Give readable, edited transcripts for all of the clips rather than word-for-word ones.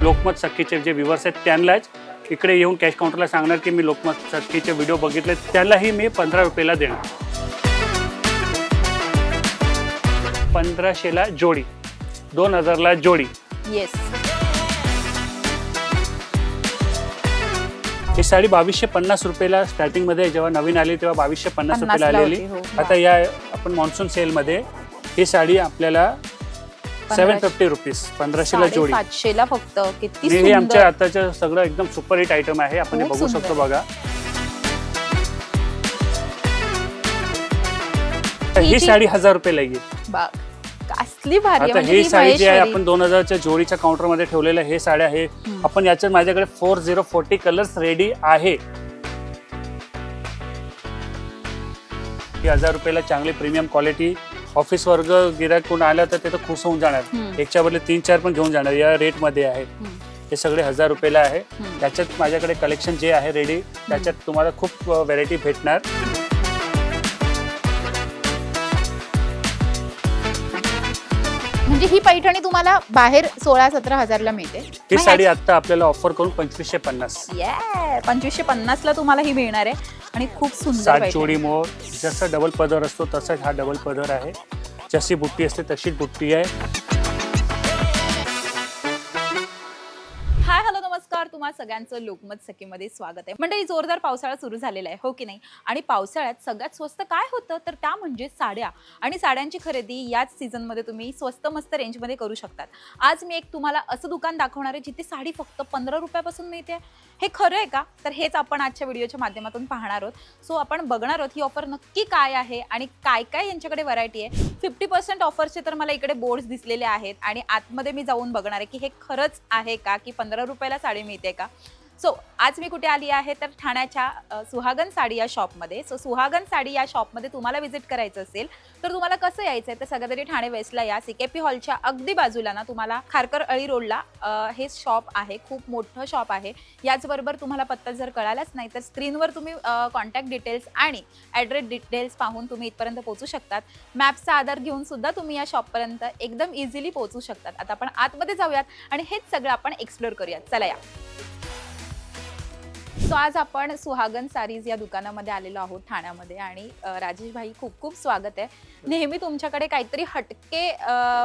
लोकमत सखीचे जे व्ह्युअर्स आहेत त्यांनाच इकडे येऊन कॅश काउंटरला सांगणार की मी लोकमत सखीचे व्हिडिओ बघितले, त्यालाही मी 15 रुपयाला देणार. 1500ला जोडी, 2000ला जोडी. येस. ही साडी 2250 रुपयाला स्टार्टिंग मध्ये जेव्हा नवीन आली तेव्हा 2250 रुपयाला 50 ला आलेली. होती, हो. आता या आपण मॉन्सून सेल मध्ये ही साडी आपल्याला 750 रुपीज, 1500ला जोडी. 750ला फक्त. किती हे सुंदर. आमच्या आताचं सगळं एकदम सुपर हिट आयटम आहे. आपण हे खूप बघू सुंदर. शकतो बघा. ही ही जी- साडी 1000 रुपयाला येईल. बघ, कसली भारी आहे. आता म्हणजे ही ही साडी जी आहे महेश्वरी. आपण 2000च्या जोडीच्या काउंटर मध्ये ठेवलेलं हे साड्या आहे. आपण याच्यात माझ्याकडे 4040 कलर्स रेडी आहे. ही 1000 रुपयाला चांगली प्रीमियम क्वालिटी. ऑफिस वर्ग गिरायक कोण आलं तर ते तर खुश होऊन जाणार. एकच्या बदले 3-4 पण घेऊन जाणार या रेट मध्ये आहे. हे सगळे 1000 रुपयाला आहे. त्याच्यात माझ्याकडे कलेक्शन जे आहे रेडी त्याच्यात तुम्हाला खूप व्हरायटी भेटणार. म्हणजे ही पैठणी तुम्हाला बाहेर 16-17 हजारला मिळते. ही मग साडी आता आपल्याला ऑफर करून 2550. 2550 ला तुम्हाला ही मिळणार आहे आणि खूप सुंदर 7 पैठणी. जोडी मोर. जसं डबल पदर असतो तसाच हा डबल पदर आहे. जशी बुट्टी असते तशीच बुट्टी आहे. हाय हॅलो नमस्कार, तुम्हा सगळ्यांचं लोकमत सखीमध्ये स्वागत आहे. मंडळी, जोरदार पावसाळा सुरू झालेला आहे, हो की नाही? आणि पावसाळ्यात सगळ्यात स्वस्त काय होतं तर त्या म्हणजे साड्या. आणि साड्यांची खरेदी याच सीझनमध्ये तुम्ही स्वस्त मस्त रेंजमध्ये करू शकतात. आज मी एक तुम्हाला असं दुकान दाखवणार आहे जिथे साडी फक्त 15 रुपयापासून मिळते. हे खरं आहे का? तर हेच आपण आजच्या व्हिडिओच्या माध्यमातून पाहणार आहोत. सो आपण बघणार आहोत ही ऑफर नक्की काय आहे आणि काय काय यांच्याकडे व्हरायटी आहे. 50% ऑफरचे तर मला इकडे बोर्ड्स दिसलेले आहेत आणि आतमध्ये मी जाऊन बघणार आहे की हे खरंच आहे का, की 15 रुपयाला साडी मिळते का. सो आज मी कुठे आली आहे तर ठाण्याच्या सुहागन साडी या शॉपमध्ये. सो सुहागन साडी या शॉपमध्ये तुम्हाला व्हिजिट करायचं असेल तर तुम्हाला कसं यायचं आहे तर सगळ्यात तरी ठाणे वेस्टला या. CKP हॉलच्या अगदी बाजूला ना तुम्हाला खारकर अळी रोडला हे शॉप आहे. खूप मोठं शॉप आहे. याचबरोबर तुम्हाला पत्ता जर कळालाच नाही तर स्क्रीनवर तुम्ही कॉन्टॅक्ट डिटेल्स आणि ॲड्रेस डिटेल्स पाहून तुम्ही इथपर्यंत पोहोचू शकतात. मॅपचा आधार घेऊन सुद्धा तुम्ही या शॉपपर्यंत एकदम इझिली पोहोचू शकतात. आता आपण आतमध्ये जाऊयात आणि हेच सगळं आपण एक्सप्लोर करूयात. चला या. सो आज आपण सुहागन सारीज या दुकानामध्ये आलेलो आहोत ठाण्यामध्ये आणि राजेश भाई खूप खूप स्वागत आहे. नेहमी तुमच्याकडे काहीतरी हटके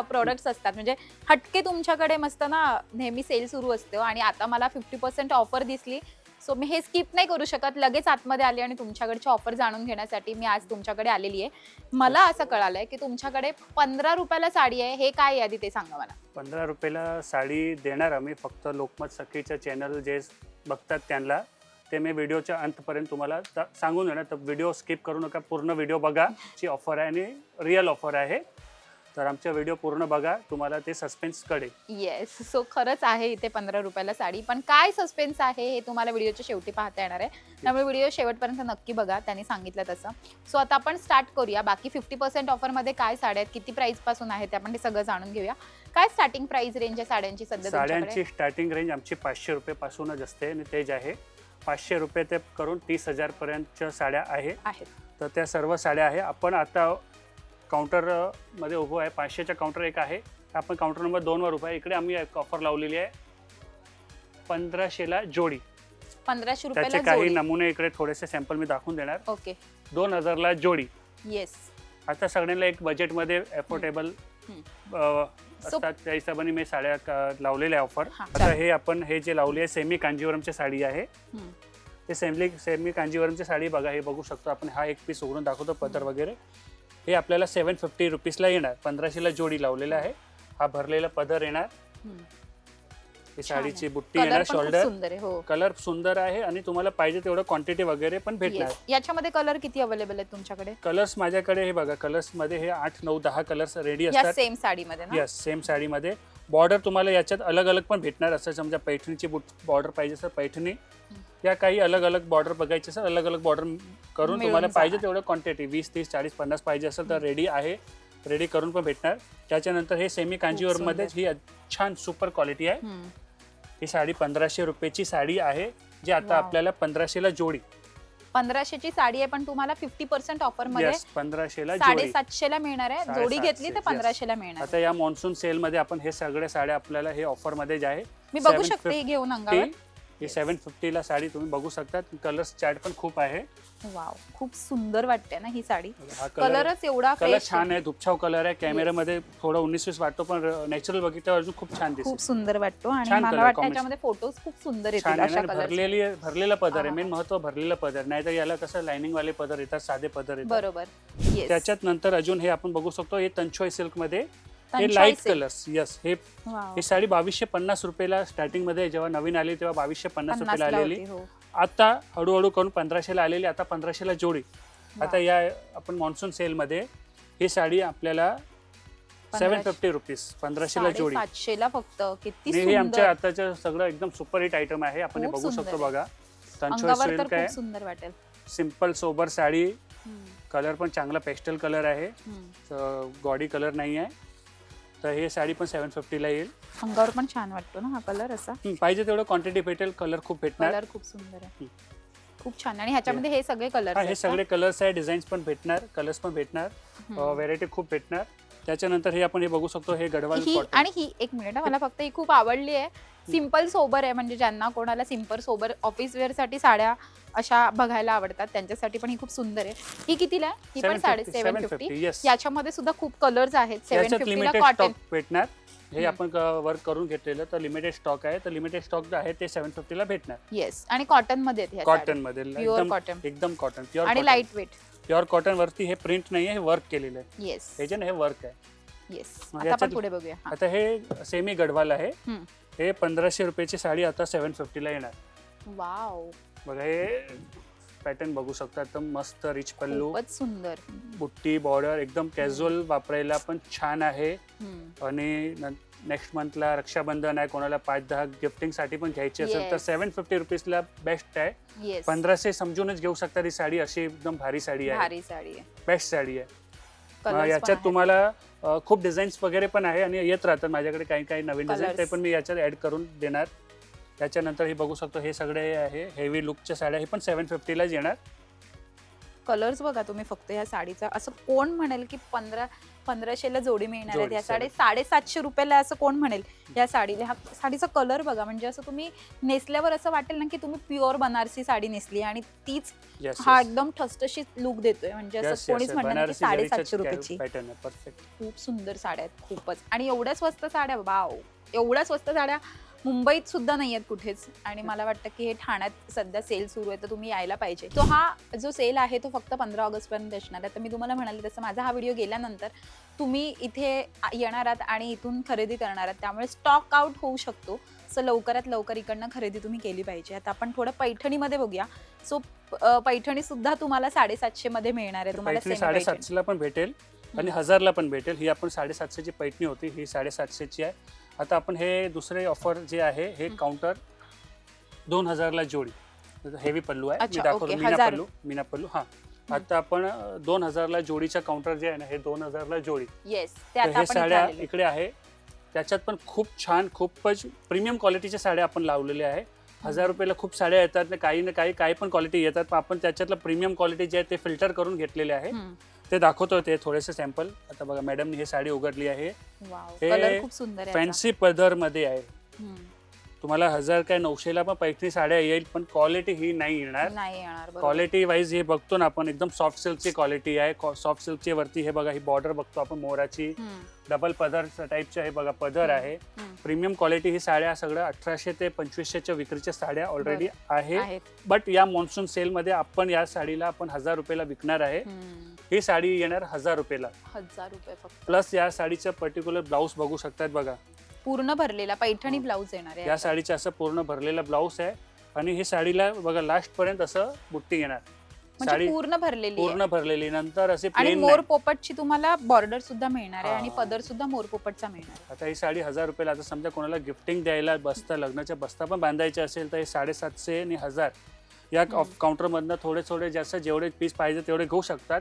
प्रोडक्ट्स असतात, म्हणजे हटके तुमच्याकडे मस्त ना नेहमी सेल सुरू असतो आणि आता मला 50% ऑफर दिसली. सो मी हे स्किप नाही करू शकत, लगेच आतमध्ये आले आणि तुमच्याकडची ऑफर जाणून घेण्यासाठी मी आज तुमच्याकडे आलेली आहे. मला असं कळालंय की तुमच्याकडे 15 रुपयाला साडी आहे. हे काय यादी ते सांगा मला. 15 रुपयाला साडी देणार आम्ही फक्त लोकमत सखीचं चॅनल जे बघतात त्यांना. ते मी व्हिडिओच्या अंतपर्यंत तुम्हाला सांगून देणार. तर व्हिडिओ स्किप करू नका, पूर्ण व्हिडिओ बघा. ची ऑफर आहे आणि रिअल ऑफर आहे. तर आमचा व्हिडिओ पूर्ण बघा, तुम्हाला ते सस्पेन्स कळेल. येस. सो खरंच आहे इथे 15 रुपयाला साडी, पण काय सस्पेन्स आहे हे तुम्हाला व्हिडिओच्या शेवटी पाहता येणार आहे. त्यामुळे व्हिडिओ शेवटपर्यंत नक्की बघा, त्यांनी सांगितलं तसं. सो आता आपण स्टार्ट करूया. बाकी 50% ऑफरमध्ये काय साड्या आहेत, किती प्राइस पासून आहेत ते आपण ते सगळं जाणून घेऊया. काय स्टार्टिंग प्राइस रेंज आहे साड्यांची सध्या साड्यांची तुमच्याकडे? स्टार्टिंग रेंज आमची 500 रुपयापासूनच असते आणि तेच आहे 500 रुपये ते करून 30,000 पर्यंतच्या साड्या आहेत. तर त्या सर्व साड्या आहे. आपण आता काउंटरमध्ये उभं आहे. 500च्या काउंटर एक आहे, आपण काउंटर नंबर 2 वर उभं आहे. इकडे आम्ही एक ऑफर लावलेली आहे 1500ला जोडी. 1500 त्याचे रुपयाला काही जोडी. नमुने इकडे थोडेसे सॅम्पल मी दाखवून देणार. ओके. 2000ला जोडी. येस. आता सगळ्यांना एक बजेटमध्ये अफोर्डेबल असतात त्या हिशोबाने मी साड्या लावलेल्या ऑफर. आता हे आपण हे जे लावली आहे सेमी कांजीवरमची साडी आहे. ते सेमी कांजीवरमची साडी बघा, हे बघू शकतो आपण. हा एक पीस उघडून दाखवतो पदर वगैरे. हे आपल्याला 750 रुपीजला येणार. 1500ला जोडी लावलेला आहे. हा भरलेला पदर येणार. ही साडीची बुट्टी येणार. शोल्डर कलर सुंदर आहे आणि तुम्हाला पाहिजे तेवढं क्वांटिटी वगैरे पण भेटणार. याच्यामध्ये कलर किती अवेलेबल आहेत तुमच्याकडे? कलर्स माझ्याकडे हे बघा, कलर्स मध्ये हे 8, 9, 10 कलर्स रेडी असतात. सेम साडीमध्ये ना? यस, सेम साडीमध्ये. बॉर्डर तुम्हाला याच्यात अलग अलग पण भेटणार. असं समजा पैठणीची बॉर्डर पाहिजे तर पैठणी, या काही अलग अलग बॉर्डर बघायचे असेल अलग अलग बॉर्डर करून तुम्हाला पाहिजे तेवढं क्वांटिटी 20, 30, 40, 50 पाहिजे असेल तर रेडी आहे. रेडी करून पण भेटणार. त्याच्यानंतर हे सेमी कांजीवरमध्येच ही छान सुपर क्वालिटी आहे. ही साडी 1500 रुपयाची साडी आहे, जी आता आपल्याला 1500ला जोडी. 1500 ची साडी आहे पण तुम्हाला 50% ऑफर मध्ये 1500ला 750 ला मिळणार आहे. जोडी 750, घेतली तर yes. 1500 ला मिळणार. आता या मॉन्सून सेल मध्ये आपण हे सगळे साड्या आपल्याला हे ऑफर मध्ये जे आहे मी बघू शकते ही घेऊन अंगावर. ही 750 ला साडी तुम्ही बघू शकता. कलर्स चार्ट पण खूप आहे. वाव, खूप सुंदर वाटते ना ही साडी. हा कलरच एवढा कलर फ्रेश छान आहे, धुपछाव कलर आहे. कॅमेऱ्यामध्ये थोडा 19-20 वाटतो पण नॅचरल बघितल्यावर अजून खूप छान दिसतो. खूप सुंदर वाटतो आणि छान मला color वाटतं combination. याच्यामध्ये फोटोज खूप सुंदर येतील छान अशा आहे. कलर. भरलेला पदर आहे. हा. मेन महत्व भरलेला पदर, नाहीतर याला कसं लाइनिंग वाले पदर येतात, साधे पदर येतात. बरोबर. येस. त्याच्यात नंतर अजून हे आपण बघू शकतो, हे तंचोई सिल्क मध्ये हे तंचाई लाईट silk. कलर्स. यस, हे वाव. ही साडी 2250 रुपयाला स्टार्टिंग मध्ये जेव्हा नवीन आली तेव्हा 2250 रुपयाला 50 ला आलेली. होती, हो. आता हळूहळू करून 1500ला आलेली, आता 1500ला जोडी. वा. आता या आपण मॉन्सून सेल मध्ये ही साडी आपल्याला 750 रुपीज, 1500ला जोडी. 750 ला फक्त. किती आणि हे आमच्या सुंदर. आताचं सगळं एकदम सुपर हिट आयटम आहे. आपण हे खूप बघू सुंदर शकतो आहे. बघा. तंचोई अंगावर तर सिल्क आहे, खूप सुंदर वाटेल. Simple sober sari. हम्म, कलर पण चांगला पेस्टल कलर आहे, हम्म. गॉडी कलर नाही आहे. तर हे साडी पण 750ला येईल. अंगावर पण छान वाटतो ना हा कलर असा. पाहिजे तेवढं क्वांटिटी भेटेल. कलर खूप भेटणार. कलर खूप सुंदर आहे. खूप छान. आणि ह्याच्यामध्ये हे सगळे कलर हा, हे सगळे कलर्स आहे. डिझाईन्स पण भेटणार, कलर्स पण भेटणार, व्हेरायटी खूप भेटणार. त्याच्यानंतर हे आपण हे बघू शकतो, हे गडवाल ही. कॉटन. आणि ही एक मिनिट, मला फक्त ही खूप आवडली आहे. सिंपल सोबर आहे, म्हणजे ज्यांना कोणाला सिंपल सोबर ऑफिस वेअर साठी साड्या अशा बघायला आवडतात त्यांच्यासाठी पण ही खूप सुंदर आहे. ही कितीला आहे? ही पण 750. येस. याच्यामध्ये सुद्धा खूप कलर्स आहेत. याच्यात 750 ला लिमिटेड कॉटन. स्टॉक भेटणार. हे आपण वर्क करून घेतलेलं, तर लिमिटेड स्टॉक आहे. तर लिमिटेड स्टॉक जे आहे ते 750ला भेटणार. येस. आणि कॉटन मध्ये आहेत ह्या कॉटन साड्या. मध्ये प्युअर कॉटन एकदम कॉटन, प्युअर आणि लाईट वेट. प्युअर कॉटन वरती हे प्रिंट नाहीये, हे वर्क केलेलं आहे. येस. हे जे ना, हे वर्क आहे. येस. मग आता आपण याच्यात- पुढे बघूया. हा. आता हे सेमी गडवाल आहे. हम्म. हे 1500 रुपयाची साडी आता 750ला येणार. वाव, बघा, हे पॅटर्न बघू शकता. एकदम मस्त रिच पल्लू, खूपच सुंदर. बुट्टी, बॉर्डर, एकदम कॅज्युअल वापरायला पण छान आहे. हम्म. आणि नेक्स्ट मंथला रक्षाबंधन आहे, कोणाला 5-10 गिफ्टिंग साठी पण घ्यायची असेल तर Yes. 750 रुपीजला बेस्ट आहे. येस. 1500 समजूनच घेऊ शकता. ही साडी अशी एकदम भारी साडी आहे, भारी साडी आहे. बेस्ट साडी आहे. Colours पण याच्यात आहेत. तुम्हाला खूप डिझाईन्स वगैरे पण आहे आणि येत राहतात माझ्याकडे काही काही नवीन डिझाईन, Colours. ते पण मी याच्यात ऍड करून देणार. त्याच्यानंतर हे बघू शकतो, हे सगळे आहे हेवी लुकच्या साड्या. हे पण 750लाच येणार. कलर्स बघा तुम्ही फक्त या साडीचा. असं कोण म्हणेल की 1500 ला जोडी मिळणार आहे जोडी, या साडी 750 रुपयाला, असं कोण म्हणेल या साडीला? हा साडीचा कलर बघा, म्हणजे असं तुम्ही नेसल्यावर असं वाटेल ना की तुम्ही प्युअर बनारसी साडी नेसली आणि तीच Yes, हा yes. एकदम ठसठशीत लुक देतोय. म्हणजे Yes, असं yes, कोणीच yes. म्हणणार नाही की बनारसी जरीचंच 750 रुपयाची. पॅटर्न आहे, परफेक्ट. खूप सुंदर साड्या आहेत, खूपच. आणि एवढ्या स्वस्त साड्या, वाव, एवढ्या स्वस्त साड्या मुंबईत सुद्धा नाही आहेत कुठेच. आणि मला वाटतं की हे ठाण्यात सध्या सेल सुरू आहे, तर तुम्ही यायला पाहिजे. तो हा जो सेल आहे तो फक्त 15 ऑगस्ट पर्यंत असणार आहे. तर मी तुम्हाला म्हणाले तसं माझा हा व्हिडिओ गेल्यानंतर तुम्ही इथे येणार आहात आणि इथून खरेदी करणार आहात, त्यामुळे स्टॉक आउट होऊ शकतो. सो लवकरात लवकर इकडनं खरेदी तुम्ही केली पाहिजे. आता आपण थोडं पैठणीमध्ये बघूया. सो पैठणी सुद्धा तुम्हाला 750 मध्ये मिळणार आहे. तुम्हाला पैठणी semi पैठणी. 750ला पण भेटेल आणि 1000ला पण भेटेल. ही आपण 750ची पैठणी होती, ही 750ची आहे. आता आपण हे दुसरे ऑफर जे आहे हे काउंटर 2000ला जोडी. हेवी पल्लू आहे, मी अच्छा, दाखवतो. ओके, मीना 1000. मीना पल्लू. हा, आता आपण 2000ला जोडीच्या काउंटर जे आहे ना, हे 2000ला जोडी. येस, ते तर आता हे आपण इथे साड्या आलेलो. इकडे आहे. त्याच्यात पण खूप छान, खूपच प्रीमियम क्वालिटीच्या साड्या आपण लावलेल्या आहे. 1000 रुपयाला खूप साड्या येतात, काही ना काही पण क्वालिटी येतात, पण आपण त्याच्यातलं प्रीमियम क्वालिटी जे आहे ते फिल्टर करून घेतलेले आहे. हम्म. ते दाखवतो ते थोडेसे सॅम्पल. आता बघा, मॅडमनी हे साडी उघडली आहे. वाव, हे कलर खूप सुंदर आहे याचा. फॅन्सी पदर मध्ये आहे. हम्म. तुम्हाला 1000 काय 900ला पण पैठणी साड्या येईल, पण क्वालिटी ही नाही येणार. नाही येणार, बरोबर. क्वालिटी वाईज हे बघतो ना आपण, एकदम सॉफ्ट सिल्कची क्वालिटी आहे. सॉफ्ट सिल्कची वरती हे बघा, ही बॉर्डर बघतो आपण मोराची, हम्म. डबल पदर टाईपचे हे बघा पदर आहे. हम्म. Premium quality. ही साड्या सगळ्या 1800 ते 2500च्या विक्रीच्या साड्या ऑलरेडी आहे. आहेत. बट या मॉन्सून सेल मध्ये आपण या साडीला आपण 1000 रुपयाला विकणार आहे. हम्म. ही साडी येणार 1000 रुपयाला. 1000 रुपये फक्त. प्लस या साडीचं पर्टिक्युलर ब्लाऊज बघू शकतात बघा. पूर्ण भरलेला पैठणी ब्लाऊज येणार आहे या साडीचं असं पूर्ण भरलेला ब्लाऊज आहे. आणि ही साडीला बघा लास्ट पर्यंत असं बुट्टी येणार. म्हणजे साडी पूर्ण भरलेली आहे. पूर्ण भरलेली. नंतर असे आणि प्लेन मोर पोपटची तुम्हाला बॉर्डर सुद्धा मिळणार आहे हा. आणि पदर सुद्धा मोर पोपटचा मिळणार आहे. आता ही साडी 1000 रुपयाला. आता समजा कोणाला गिफ्टिंग द्यायला बस्ता, लग्नाच्या बस्ता पण बांधायचे असेल तर हे 750 आणि 1000 या काउंटरमधनं थोडे जास्त जेवढे पीस पाहिजे तेवढे घेऊ शकतात.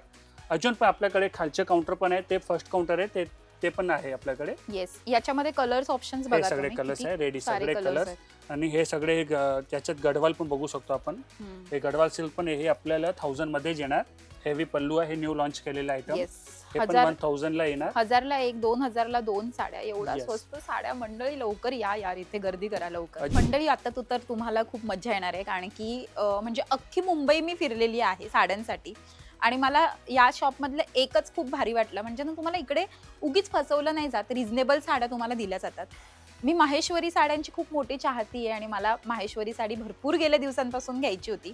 अजून पण आपल्याकडे खालचे काउंटर पण आहे, ते फर्स्ट काउंटर आहे, ते ते पण आहे आपल्याकडे. येस, याच्यामध्ये कलर्स ऑप्शन्स हे बघा सगळे तुम्ही, कलर्स किती आहे रेडी, सारे सगळे colours कलर्स. आहेत. आणि हे सगळे त्याच्यात गडवाल पण बघू शकतो आपण. हे गडवाल सिल्क पण हे आपल्याला 1000 मध्येच येणार. हेवी पल्लू आहे, हे न्यू लॉन्च केलेलं आयटम. येस, हे पण 1000 ला येणार. 1000ला एक, 2000ला 2 साड्या, एवढा Yes. स्वस्त साड्या. मंडळी लवकर या यार, इथे गर्दी करा लवकर. मंडळी आता तर तुम्हाला खूप मजा येणार आहे, कारण की म्हणजे अख्खी मुंबई मी फिरलेली आहे साड्यांसाठी. आणि मला या शॉपमधलं एकच खूप भारी वाटलं, म्हणजे ना तुम्हाला इकडे उगीच फसवलं नाही जात, रिझनेबल साड्या तुम्हाला दिल्या जातात. मी माहेश्वरी साड्यांची खूप मोठी चाहती आहे आणि मला माहेश्वरी साडी भरपूर गेल्या दिवसांपासून घ्यायची होती.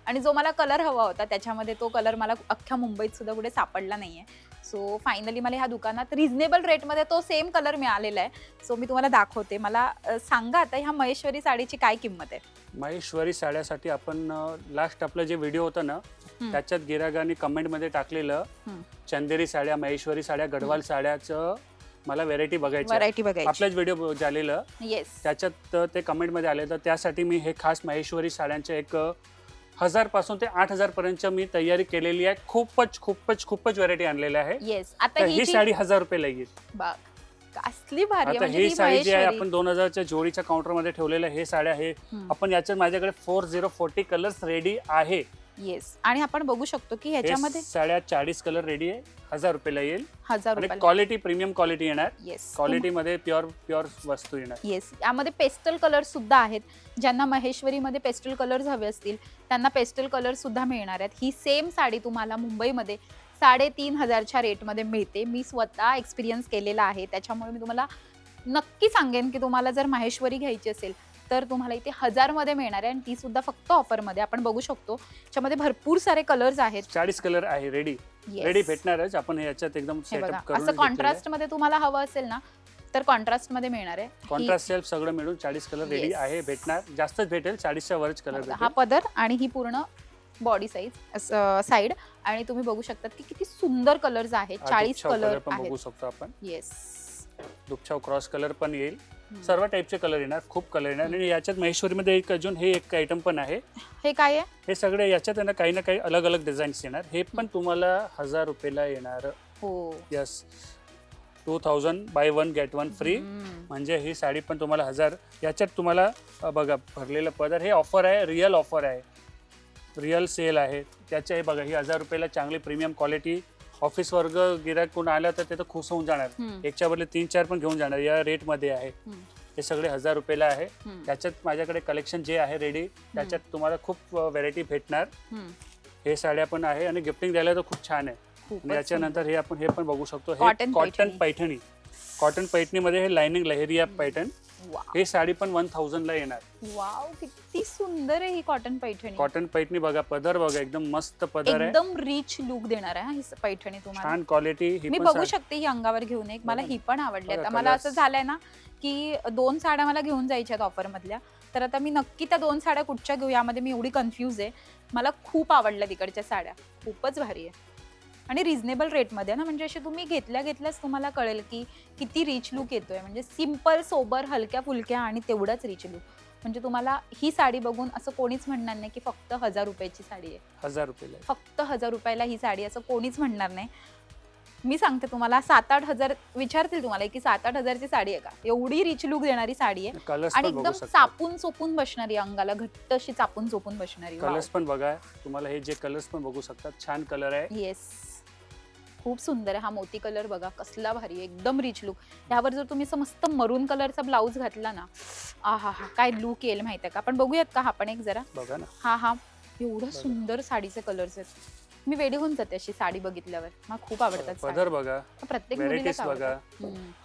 आणि जो मला कलर हवा होता त्याच्यामध्ये तो कलर मला अख्ख्या मुंबईत सुद्धा कुठे सापडला नाहीये. सो फायनली मला ह्या दुकानात रिझनेबल रेटमध्ये तो सेम कलर मिळालेला आहे. सो मी तुम्हाला दाखवते. मला सांगा आता ह्या महेश्वरी साडीची काय किंमत आहे? महेश्वरी साड्यासाठी आपण लास्ट आपलं जे व्हिडिओ होतं ना, त्याच्यात गिरागाने कमेंटमध्ये टाकलेलं चंदेरी साड्या, महेश्वरी साड्या, गडवाल साड्याचं मला व्हेरायटी बघायची. आपलाच व्हिडिओ झालेलं. येस, त्याच्यात ते कमेंटमध्ये आले, तर त्यासाठी मी हे खास महेश्वरी साड्यांचे एक 1000 पासून ते 8000 पर्यंत मी तयारी केलेली आहे. खूपच व्हेरायटी आणलेल्या आहे. येस. आता तर ही साडी 1000 रुपयाला येईल. बघ कसली भारी आहे. आता म्हणजे ही साडी जी आहे महेश्वरी. आपण 2000च्या जोडीच्या काउंटर मध्ये ठेवलेलं हे साड्या आहे. आपण याच्यात माझ्याकडे 4040 कलर्स रेडी आहे. येस, आणि आपण बघू शकतो की ह्याच्यामध्ये साड्या 40 कलर रेडी आहे. 1000 रुपयाला येईल. 1000 आणि रुपये. क्वालिटी प्रीमियम क्वालिटी येणार. येस, क्वालिटी मध्ये प्युअर वस्तू येणार. येस. यामध्ये पेस्टल कलर सुद्धा आहेत. ज्यांना महेश्वरीमध्ये पेस्टल कलर्स हवे असतील त्यांना पेस्टल कलर सुद्धा मिळणार आहेत. ही सेम साडी तुम्हाला मुंबईमध्ये 3500च्या रेटमध्ये मिळते. मी स्वतः एक्सपिरियन्स केलेला आहे, त्याच्यामुळे मी तुम्हाला नक्की सांगेन की तुम्हाला जर महेश्वरी घ्यायची असेल तर तुम्हाला इथे 1000 मध्ये मिळणार आहे, आणि ती सुद्धा फक्त ऑफरमध्ये. आपण बघू शकतो त्याच्यामध्ये भरपूर सारे कलर्स आहेत. 40 कलर आहे रेडी. Yes. रेडी भेटणारच. आपण याच्यात एकदम हे सेटअप बघा, करून असं कॉन्ट्रास्ट मध्ये तुम्हाला हवं असेल ना तर कॉन्ट्रास्ट मध्ये मिळणार आहे. कॉन्ट्रास्ट सेल्फ सगळं मिळून 40 कलर रेडी Yes. आहे. भेटणार, जास्तच भेटेल. 40च्या वरच कलर हा भेटेल. पदर आणि ही पूर्ण बॉडी साईज साइड, आणि तुम्ही बघू शकता की किती सुंदर कलर्स आहेत. 40 कलर पण बघू आहेत. शकतो आपण. येस, दुपछाव क्रॉस कलर पण येईल. सर्व टाइपचे कलर येणार, खूप कलर येणार. आणि याच्यात महेश्वरीमध्ये एक अजून हे एक आयटम पण आहे. हे काय आहे? हे सगळे याच्यात आहे ना काही अलग अलग डिझाईन्स येणार. हे पण तुम्हाला 1000 रुपयाला येणार. हो. Yes, 2000 buy 1 get 1 free. म्हणजे ही साडी पण तुम्हाला 1000. याच्यात तुम्हाला बघा भरलेलं पदर. हे ऑफर आहे, रिअल ऑफर आहे, रिअल सेल आहे. त्याचे हे बघा, ही 1000 रुपयाला चांगली प्रीमियम क्वालिटी. ऑफिस वर्ग गिरायक कोण आलं तर ते तर खुश होऊन जाणार. एकच्या बदले 3-4 पण घेऊन जाणार. या रेट मध्ये आहे. हे सगळे 1000 रुपयाला आहे. त्याच्यात माझ्याकडे कलेक्शन जे आहे रेडी, त्याच्यात तुम्हाला खूप व्हेरायटी भेटणार. हे साड्या पण आहे आणि गिफ्टिंग द्यायला तर खूप छान आहे. आणि याच्यानंतर हे आपण हे पण बघू शकतो. हे कॉटन पैठणी. कॉटन पैठणीमध्ये हे लाइनिंग लहेरिया पैठण. ही साडी पण 1000 ला येणार. वाव, किती सुंदर आहे ही कॉटन पैठणी. कॉटन पैठणी बघा, पदर बघा, एकदम मस्त पदर आहे. एकदम रिच लुक देणार आहे ही पैठणी तुम्हाला. छान क्वालिटी. मी बघू शकते ही अंगावर घेऊन. एक मला ही पण आवडली. आता मला असं झालंय ना की 2 साड्या मला घेऊन जायच्या आहेत ऑफर मधल्या, तर आता मी नक्की त्या 2 साड्या कुठच्या घेऊ यामध्ये मी एवढी कन्फ्यूज आहे. मला खूप आवडल्या तिकडच्या साड्या, खूपच भारी आहे आणि रिझनेबल रेटमध्ये ना. म्हणजे असे तुम्ही घेतल्याच तुम्हाला कळेल की किती रिच लुक येतोय. म्हणजे सिंपल, सोबर, हलक्या फुलक्या आणि तेवढाच रिच लुक. म्हणजे तुम्हाला ही साडी बघून असं कोणीच म्हणणार नाही की फक्त 1000 रुपयाची साडी आहे. 1000 रुपयाला, फक्त 1000 रुपयाला ही साडी, असं कोणीच म्हणणार नाही. मी सांगते तुम्हाला 7-8 हजार विचारतील तुम्हाला की 7-8 हजारची साडी आहे का. एवढी रिच लुक देणारी साडी आहे आणि एकदम चापून चोपून बसणारी, अंगाला घट्ट अशी चापून चोपून बसणारी. कलर्स पण बघा तुम्हाला, हे जे कलर्स पण बघू शकतात, छान कलर आहे. येस, खूप सुंदर आहे. हा मोती कलर बघा कसला भारी आहे, एकदम रिच लुक. यावर जर तुम्ही मस्त मरून कलरचा ब्लाऊज घातला ना, आहा काय लुक येईल माहिती आहे का. आपण बघूयात का आपण एक जरा. बघा ना. हा एवढं सुंदर साडीचे कलर्स आहेत. मी वेडी होऊन जाते अशी साडी बघितल्यावर. मला खूप आवडतात. पदर बघा, प्रत्येक व्हेरायटीज बघा,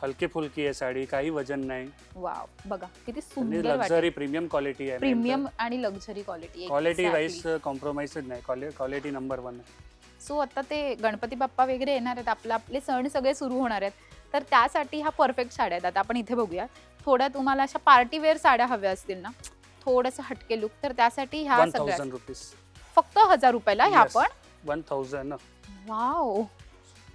हलकी फुलकी आहे साडी, काही वजन नाही. वाव, बघा किती सुंदर. लक्झरी प्रीमियम क्वालिटी आहे. प्रीमियम आणि luxury quality. Quality wise compromise नाही, क्वालिटी नंबर 1 आहे. सो आता ते गणपती बाप्पा वगैरे येणार आहेत, आपले सण सगळे सुरू होणार आहेत, तर त्यासाठी हा परफेक्ट साड्या आहेत. आता आपण इथे बघूया. थोड्या तुम्हाला अशा पार्टी वेअर साड्या हव्या असतील ना, थोडंसं हटके लुक, तर त्यासाठी ह्या सगळ्या 1000 रुपीज, फक्त 1000 रुपयाला ह्या पण. 1000. वाव,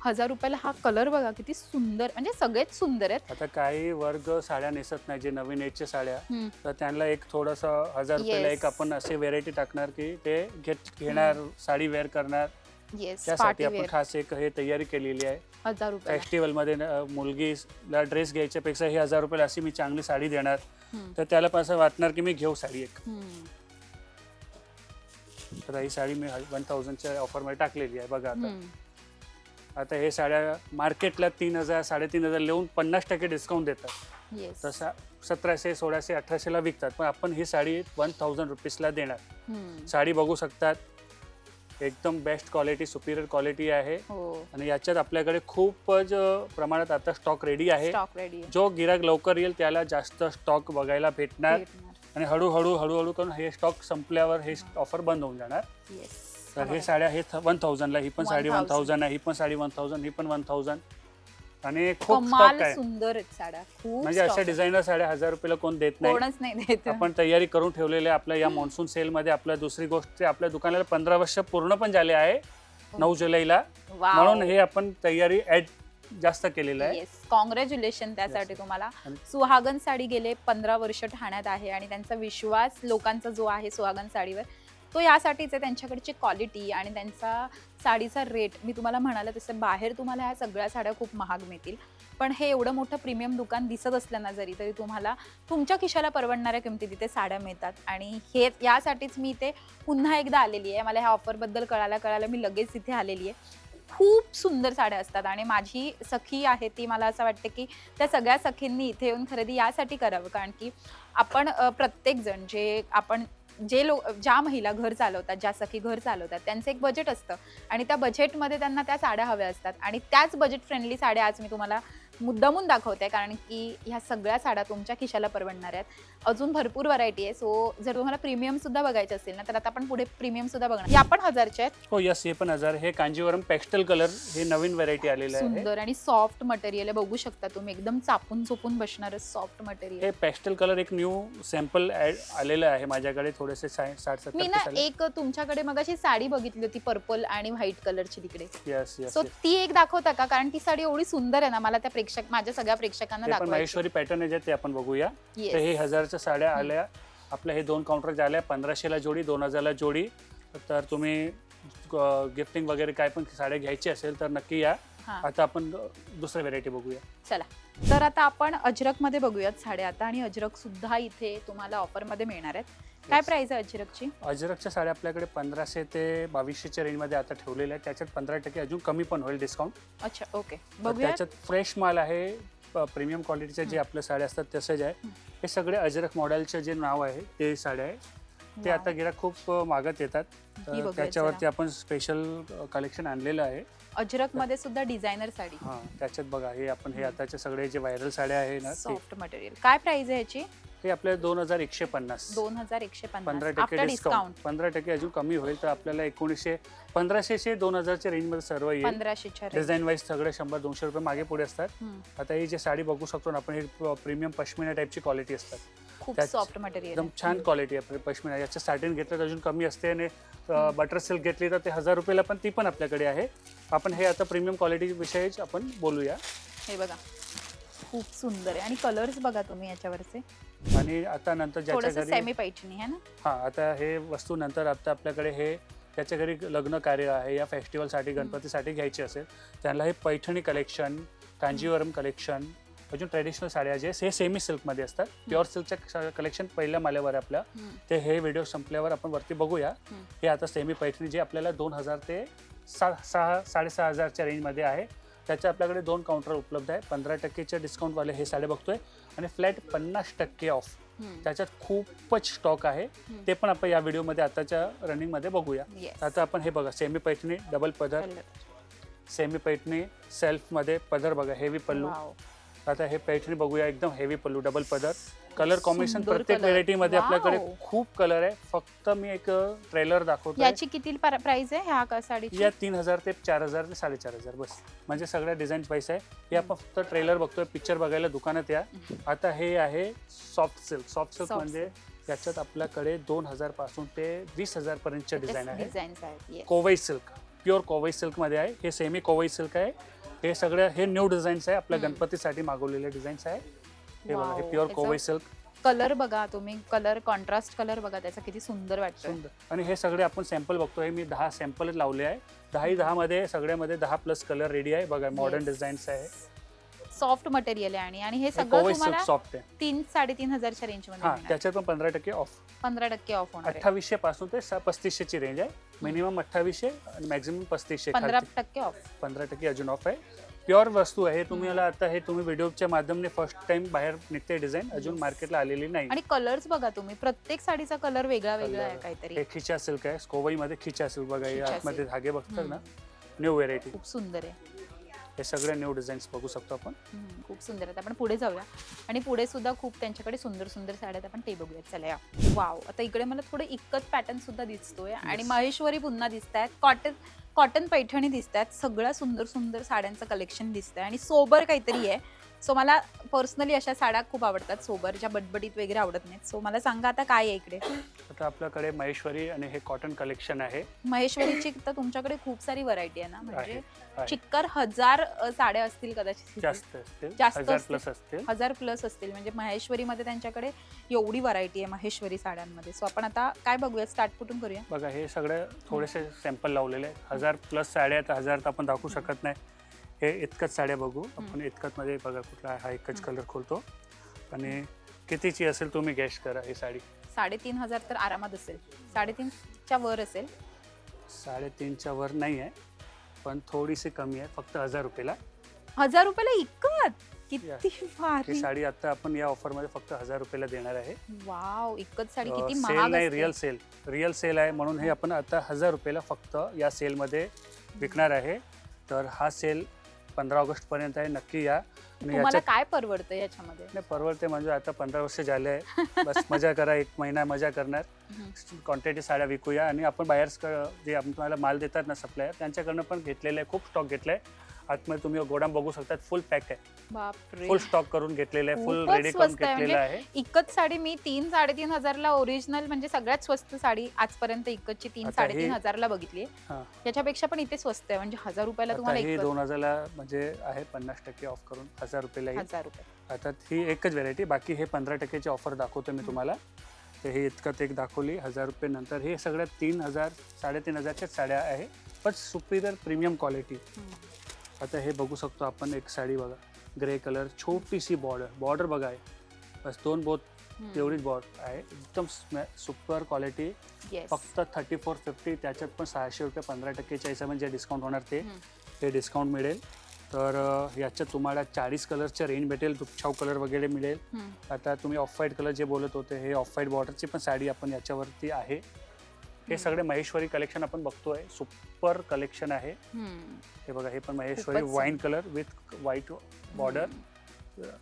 1000 रुपयाला हा कलर बघा किती सुंदर, म्हणजे सगळेच सुंदर आहेत. आता काही वर्ग साड्या नेसत नाही, जे नवीन एजच्या साड्या, तर त्यांना एक थोडंसं 1000 रुपयाला एक आपण असे व्हेरायटी टाकणार की ते घेणार, साडी वेअर करणार, येस त्यासाठी आपण खास एक हे तयारी केलेली आहे. 1000 रुपये फेस्टिवल मध्ये मुलगीला ड्रेस घ्यायच्या पेक्षा ही 1000 रुपयाला अशी मी चांगली साडी देणार, तर त्याला पण असं वाटणार की मी घेऊ साडी एक. तर ही साडी मी 1000च्या ऑफर मध्ये टाकलेली आहे बघा. आता हे साड्या मार्केटला 3000 3500 लिहून 50% डिस्काउंट देतात. तसा 1700 1600 1800 ला विकतात, पण आपण ही साडी 1000 रुपीजला देणार. साडी बघू शकतात, एकदम बेस्ट क्वालिटी, सुपिरियर क्वालिटी आहे. आणि याच्यात आपल्याकडे खूपच प्रमाणात आता स्टॉक रेडी आहे. जो गिराक लवकर येईल त्याला जास्त स्टॉक बघायला भेटणार आणि हळूहळू करून हे स्टॉक संपल्यावर हे ऑफर बंद होऊन जाणार. तर हे साड्या हे 1000ला, ही पण साडी 1000 आहे, ही पण साडी 1000, ही पण 1000. आणि खूप स्टॉक आहे. सुंदर आहेत साड्या, खूप म्हणजे अशा डिझायनर साड्या 1000 रुपयाला कोण देत नाही. आपण तयारी करून ठेवलेले आपल्या या मॉन्सून सेल मध्ये. आपल्या दुसरी गोष्ट, आपल्या दुकानाला 15 वर्ष पूर्ण पण झाले आहे 9 जुलैला, म्हणून हे आपण तयारी ऍड जास्त केलेलं आहे. कॉंग्रॅच्युलेशन त्यासाठी तुम्हाला. सुहागन साडी गेले 15 वर्ष ठाण्यात आहे आणि त्यांचा विश्वास लोकांचा जो आहे सुहागन साडीवर तो यासाठीच आहे. त्यांच्याकडची क्वालिटी आणि त्यांचा साडीचा रेट, मी तुम्हाला म्हणाले तसं बाहेर तुम्हाला ह्या सगळ्या साड्या खूप महाग मिळतील, पण हे एवढं मोठं प्रीमियम दुकान दिसत असलं ना जरी, तरी तुम्हाला तुमच्या खिशाला परवडणाऱ्या किमतीत इथे साड्या मिळतात. आणि हे यासाठीच मी इथे पुन्हा एकदा आलेली आहे. मला ह्या ऑफरबद्दल कळायला मी लगेच इथे आलेली आहे. खूप सुंदर साड्या असतात आणि माझी सखी आहे ती, मला असं वाटतं की त्या सगळ्या सखींनी इथे येऊन खरेदी यासाठी करावं, कारण की आपण प्रत्येकजण ज्या महिला घर चालवतात, ज्या सखी घर चालवतात, त्यांचं एक बजेट असतं आणि त्या बजेटमध्ये त्यांना त्या साड्या हव्या असतात. आणि त्याच बजेट फ्रेंडली साड्या आज मी तुम्हाला मुद्दामून दाखवते, कारण की ह्या सगळ्या साड्या तुमच्या खिशाला परवडणार आहेत. अजून भरपूर व्हरायटी आहे. सो जर तुम्हाला प्रीमियम सुद्धा बघायचं असेल ना, तर आता आपण पुढे प्रीमियम सुद्धा बघणार. या पण 1000च्या आहेत. हो यस, हे पण 1000. हे कांजीवरम पेस्टल कलर, हे नवीन व्हरायटी आलेलं आहे. सुंदर आणि सॉफ्ट मटेरियल आहे, बघू शकता तुम्ही, एकदम चापून चोपून बसणार सॉफ्ट मटेरियल. हे पेस्टल कलर एक न्यू सॅम्पल आलेलं आहे माझ्याकडे. थोडेसे 60-70 मी ना एक तुमच्याकडे मगाशी साडी बघितली होती पर्पल आणि व्हाईट कलरची तिकडे. Yes yes. सो ती एक दाखवता का, कारण ती साडी एवढी सुंदर आहे ना, मला त्या माझ्या सगळ्या प्रेक्षकांना दाखवायची. महेश्वरी पॅटर्न आहे ते आपण बघूया. तर हे 1000च्या साड्या आल्या आपल्या. हे 2 काउंटर झाल्या 1500ला जोडी, 2000ला जोडी. तर तुम्ही गिफ्टिंग वगैरे काय पण साड्या घ्यायची असेल तर नक्की या. आता आपण दुसरी व्हरायटी बघूया. चला, तर आता आपण अजरक मध्ये बघूयात साड्या आता. आणि अजरक सुद्धा इथे तुम्हाला ऑफर मध्ये मिळणार आहेत. काय प्राइस आहे अजरकची? अजरकच्या साड्या आपल्याकडे 1500 ते 2200च्या रेंज मध्ये आता ठेवलेल्या आहेत. त्याच्यात 15% अजून कमी पण होईल डिस्काउंट. अच्छा, ओके, बघूया. त्याच्यात फ्रेश माल आहे, प्रीमियम क्वालिटीचे जे आपल्या साड्या असतात तसेच आहे. हे सगळे अजरक मॉडेलचे जे नाव आहे ते साड्या आहे. ते आता गिराक खूप मागत येतात, त्याच्यावरती आपण स्पेशल कलेक्शन आणलेलं आहे. अजरक मध्ये सुद्धा डिझायनर साडी. त्याच्यात बघा हे आपण हे आताचे सगळे जे व्हायरल साड्या आहे ना, सॉफ्ट मटेरियल. काय प्राइस आहे याची? हे आपल्या 2150. 2150 15% डिस्काउंट. 15% अजून कमी होईल तर आपल्याला 1500 ते 2000च्या रेंज मध्ये सर्व येईल. 1500च्या डिझाईन वाईज सगळे 100-200 रुपये मागे पुढे असतात. आता ही जे साडी बघू शकतो आपण, हे प्रीमियम पश्मिना टाईपची क्वालिटी असतात. खूप सॉफ्ट मटेरियल, एकदम छान क्वालिटी आहे पश्मिना. याच्या स्टार्टिंग घेतलं तर अजून कमी असते आणि बटर सिल्क घेतली तर ते 1000 रुपयाला पण ती पण आपल्याकडे आहे. आपण हे आता प्रीमियम क्वालिटी विषयी आपण बोलूया. हे बघा खूप सुंदर आहे आणि कलर्स बघा तुम्ही याच्यावरचे. आणि आता नंतर ज्याच्या घरी सेमी पैठणी आहे ना, आता हे वस्तू नंतर आता आपल्याकडे हे त्याच्या घरी लग्न कार्य आहे या फेस्टिवलसाठी गणपतीसाठी घ्यायची असेल त्यांना हे पैठणी कलेक्शन, कांजीवरम कलेक्शन, अजून ट्रेडिशनल साड्या जे हे सेमी सिल्कमध्ये असतात. प्युअर सिल्कच्या कलेक्शन पहिल्या माल्यावर आपल्या ते हे व्हिडिओ संपल्यावर आपण वरती बघूया. हे आता सेमी पैठणी जे आपल्याला 2000 ते 6500च्या रेंजमध्ये आहे. त्याच्या आपल्याकडे 2 काउंटर उपलब्ध आहे. 15%च्या डिस्काउंटवाले हे साडे बघतोय आणि फ्लॅट 50% ऑफ. त्याच्यात खूपच स्टॉक आहे, ते पण आपण या व्हिडिओमध्ये आताच्या रनिंगमध्ये बघूया. आता आपण हे बघा सेमी पैठणी डबल पदर, सेमी पैठणी सेल्फमध्ये पदर बघा, हेवी पल्लू. आता हे पैठणी बघूया, एकदम हेवी पल्लू डबल पदर. कलर कॉम्बिनेशन प्रत्येक व्हेरायटी मध्ये आपल्याकडे खूप कलर आहे. फक्त मी एक ट्रेलर दाखवतो. याची किती प्राइस आहे ह्या साडीची? या 3000 ते 4000 ते 4500 बस. म्हणजे सगळ्या डिझाईन पैसे आहे. हे आपण फक्त ट्रेलर बघतोय, पिक्चर बघायला दुकानात या. आता हे आहे सॉफ्ट सिल्क. सॉफ्ट सिल्क म्हणजे याच्यात आपल्याकडे 2000 पासून ते 20000 पर्यंतचे डिझाईन आहे. Kovai silk, pure Kovai silk मध्ये आहे. हे सेमी कोवई सिल्क आहे. हे सगळे हे न्यू डिझाईन्स आहे, आपल्या गणपतीसाठी मागवलेले डिझाईन्स आहे. हे बघा, हे प्युअर कोवई सिल्क. कलर बघा तुम्ही, कलर कॉन्ट्रास्ट कलर बघा त्याचा किती सुंदर वाटतो. सुंदर. आणि हे सगळे आपण सॅम्पल बघतोय, मी 10 सॅम्पल लावले आहे. 10 मध्ये सगळ्यामध्ये 10+ कलर रेडी आहे. बघा मॉडर्न डिझाईन्स आहे, सॉफ्ट मटेरियल आहे आणि हे सगळं तुम्हाला सॉफ्ट आहे. 3-3.5 हजारच्या रेंज मध्ये हा, मिळणार. त्याच्यात पण 15% ऑफ. 15% ऑफ होणार आहे. 2800 पासून ते 3500 ची रेंज आहे. मिनिमम 2800 आणि मॅक्झिमम 3500. 15% ऑफ. 15% अजून ऑफ आहे. प्युअर वस्तू आहे. तुम्हाला आता हे तुम्ही व्हिडिओच्या माध्यमाने फर्स्ट टाइम बाहेर निघते डिझाईन, अजून मार्केटला आलेली नाही. आणि कलर्स बघा तुम्ही, प्रत्येक साडीचा कलर वेगळा वेगळा आहे काहीतरी. हे खिचा सिल्क आहे, स्कोवई मध्ये खिचा सिल्क बघा, हे खिचा आतमध्ये silk. धागे बघतात ना, न्यू व्हेरायटी. खूप सुंदर आहे. हे सगळे न्यू डिझाईन्स बघू शकतो आपण. खूप सुंदर आहेत. आपण पुढे जाऊया आणि पुढे सुद्धा खूप त्यांच्याकडे सुंदर सुंदर साड्या आहेत, आपण ते बघूयात. चला या. वाव, आता इकडे मला थोडं इक्कत पॅटर्न सुद्धा दिसतोय आणि महेश्वरी पुन्हा दिसत आहेत, कॉटन पैठणी दिसत आहेत, सगळ्या सुंदर सुंदर साड्यांचं कलेक्शन दिसतंय आणि सोबर काहीतरी आहे. सो मला पर्सनली अशा साड्या खूप आवडतात, सोबर, ज्या बटबटीत वगैरे आवडत नाहीत. सो मला सांगा आता काय आहे इकडे. आता आपल्याकडे महेश्वरी आणि हे कॉटन कलेक्शन आहे. महेश्वरीची तर तुमच्याकडे खूप सारी व्हरायटी आहे ना, म्हणजे आहे. चिक्कर 1000 साड्या असतील कदाचित. जास्त असतील, जास्त 1000+ असतील. 1000+ असतील. म्हणजे महेश्वरीमध्ये त्यांच्याकडे एवढी व्हरायटी आहे महेश्वरी साड्यांमध्ये. सो आपण आता काय बघूया, स्टार्ट कुठून करूया. बघा हे सगळे थोडेसे सॅम्पल लावलेले आहेत. 1000+ साड्या आहेत. 1000 तर आपण दाखवू शकत नाही. हे इतकंच साड्या बघू आपण. इतकंच मध्ये बघा कुठला हा एकच कलर खोलतो आणि कितीची असेल तुम्ही गेस करा. ही साडी 3500 तर आरामात असेल. 3.5च्या वर असेल. 3.5च्या वर नाही आहे, पण थोडीशी कमी आहे, फक्त 1000 रुपयाला. 1000 रुपयाला इक्कत, किती ही भारी. साडी आता आपण या ऑफर मध्ये फक्त 1000 रुपयाला देणार आहे. वाव, इक्कत साडी किती सेल महाग नाही, असते. रिअल सेल आहे, म्हणून हे आपण आता 1000 रुपयाला फक्त या सेल मध्ये विकणार आहे. तर हा सेल 15 ऑगस्ट पर्यंत आहे. नक्की या. आणि तुम्हाला काय परवडतं याच्यामध्ये. नाही परवडते म्हणजे आता 15 वर्ष झाले आहे, बस मजा करा, 1 महिना मजा करणार. क्वांटिटी साड्या विकूया आणि आपण बाहेर जे आपण तुम्हाला माल देतात ना सप्लायर, त्यांच्याकडनं पण घेतलेलं आहे, खूप स्टॉक घेतलाय. आतमध्ये तुम्ही गोडाम बघू शकता, फुल पॅक आहे. बापरे, फुल स्टॉक करून घेतलेलं आहे, फुल खूपच रेडी करून स्वस्त आहे. घेतलेलं आहे. इक्कत साडी मी 3-3.5 हजारला ओरिजिनल, म्हणजे सगळ्यात स्वस्त साडी आजपर्यंत इक्कतची 3-3.5 हजारला बघितली. हा. याच्यापेक्षा पण इथे स्वस्त आहे, म्हणजे 1000 रुपयाला तुम्हाला ही इक्कत. 2000ला म्हणजे आहे 50% ऑफ करून 1000 रुपयाला येईल. 1000 रुपये. आता ही एकच व्हेरायटी, बाकी हे 15%ची ऑफर दाखवतो मी तुम्हाला. तर हे इतकं एक दाखवली 1000 रुपये. नंतर हे सगळ्या 3000 3,500च्या साड्या आहे, पण सुपिरियर प्रीमियम क्वालिटी. आता हे बघू शकतो आपण, एक साडी बघा, ग्रे कलर, छोटीशी बॉर्डर बघा आहे, बस 2 बोट एवढीच बॉर्डर आहे. एकदम सुपर क्वालिटी. फक्त 3450. त्याच्यात पण 600 रुपये 15%च्या हिशोबाने जे डिस्काउंट होणार ते डिस्काउंट मिळेल. तर याच्यात तुम्हाला 40 कलरच्या रेंज भेटेल. छाव कलर वगैरे मिळेल. आता तुम्ही ऑफ व्हाईट कलर जे बोलत होते, हे ऑफ व्हाईट बॉर्डरची पण साडी आपण याच्यावरती आहे. हे सगळे महेश्वरी कलेक्शन आपण बघतोय, सुपर कलेक्शन आहे. हे बघा, हे पण Maheshwari wine colour with white border.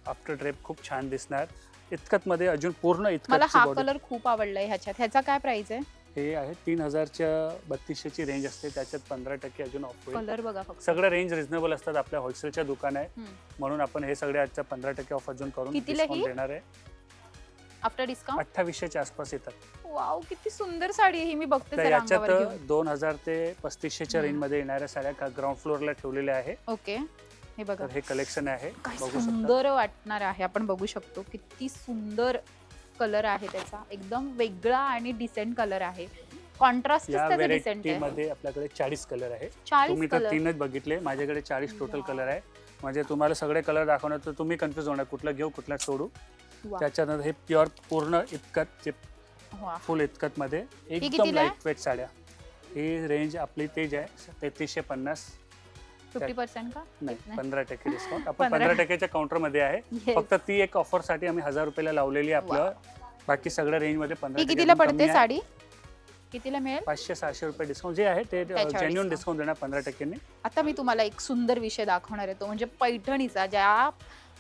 After drape खूप छान दिसणार. इतकत मध्ये अजून पूर्ण इतकत. मला हा कलर खूप आवडलाय ह्याच्यात. ह्याचा काय प्राइस आहे. हे आहे 3000च्या 3200ची रेंज असते. त्याच्यात 15% अजून ऑफ होईल. कलर बघा फक्त. सगळं रेंज रिझनेबल असतात. आपल्या होलसेलच्या दुकान आहे, म्हणून आपण हे सगळे आजच्या 15% ऑफ अजून करून डिस्काउंट देणार आहे. आफ्टर डिस्काउंट 2800च्या आसपास येतात. वाव, किती सुंदर साडी आहे ही. मी बघते तर जरा याच्यात अंगावर घेऊन. 2000 ते 3500च्या रेंज मध्ये येणाऱ्या साड्या ग्राउंड फ्लोअरला ठेवलेल्या आहे. ओके, हे बघा, तर हे कलेक्शन आहे, काय बघू शकता. सुंदर वाटणार आहे. आपण बघू शकतो किती सुंदर कलर आहे त्याचा. एकदम वेगळा आणि डिसेंट कलर आहे. कॉन्ट्रास्ट या त्याचा डिसेंट व्हेरायटी आहे. मध्ये आपल्याकडे 40 कलर आहे. 40 तुम्ही तर कलर. 3च बघितले, माझ्याकडे 40 टोटल कलर आहे. म्हणजे तुम्हाला सगळे कलर दाखवणार तर तुम्ही कन्फ्युज होणार, कुठला घेऊ कुठला सोडू. वा. त्याच्यानंतर हे प्युअर पूर्ण इतकत, वा. फुल इतकत मध्ये एकदम कितीला आहे? लाईट वेट साड्या. ही रेंज आपली तेज आहे 3350. 50% का नाही, नाही. 15% डिस्काउंट. आपण 15% 15%च्या काउंटर मध्ये आहे. Yes. फक्त ती एक ऑफर साठी आम्ही 1000 रुपयाला लावलेली आहे आपलं. बाकी सगळ्या रेंज मध्ये ही 15% कितीला पडते साडी. कितीला मिळेल. 500-600 रुपये डिस्काउंट जे आहे ते त्याच्यावर जेन्युइन discount. डिस्काउंट देणार 15%. आता मी तुम्हाला एक सुंदर विषय दाखवणार आहे, तो म्हणजे पैठणीचा. ज्या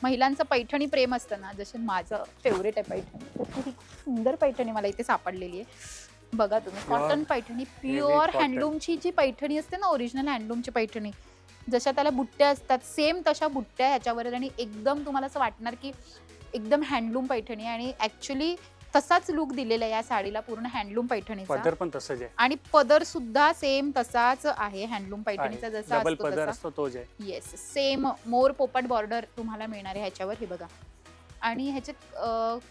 महिलांचं पैठणी प्रेम असतं ना, जसे माझं फेवरेट आहे पैठणी, तशी ही सुंदर पैठणी मला इथे सापडलेली आहे. बघा तुम्ही, कॉटन पैठणी, प्युअर cotton. हँडलूमची जी पैठणी असते ना, ओरिजिनल हँडलूमची पैठणी, जशा त्याला बुट्ट्या असतात सेम तशा बुट्ट्या ह्याच्यावर. आणि एकदम तुम्हाला असं वाटणार की एकदम हँडलूम पैठणी. आणि ऍक्च्युली तसाच लुक दिलेला आहे या साडीला, पूर्ण हँडलूम पैठणीचा. पदर पण तसंच आहे. आणि पदर सुद्धा सेम तसाच आहे हँडलूम पैठणीचा जसा डबल असतो पदर तसा. असतो तोच आहे. येस, सेम मोर पोपट बॉर्डर तुम्हाला मिळणार आहे ह्याच्यावर. हे बघा, आणि ह्याचे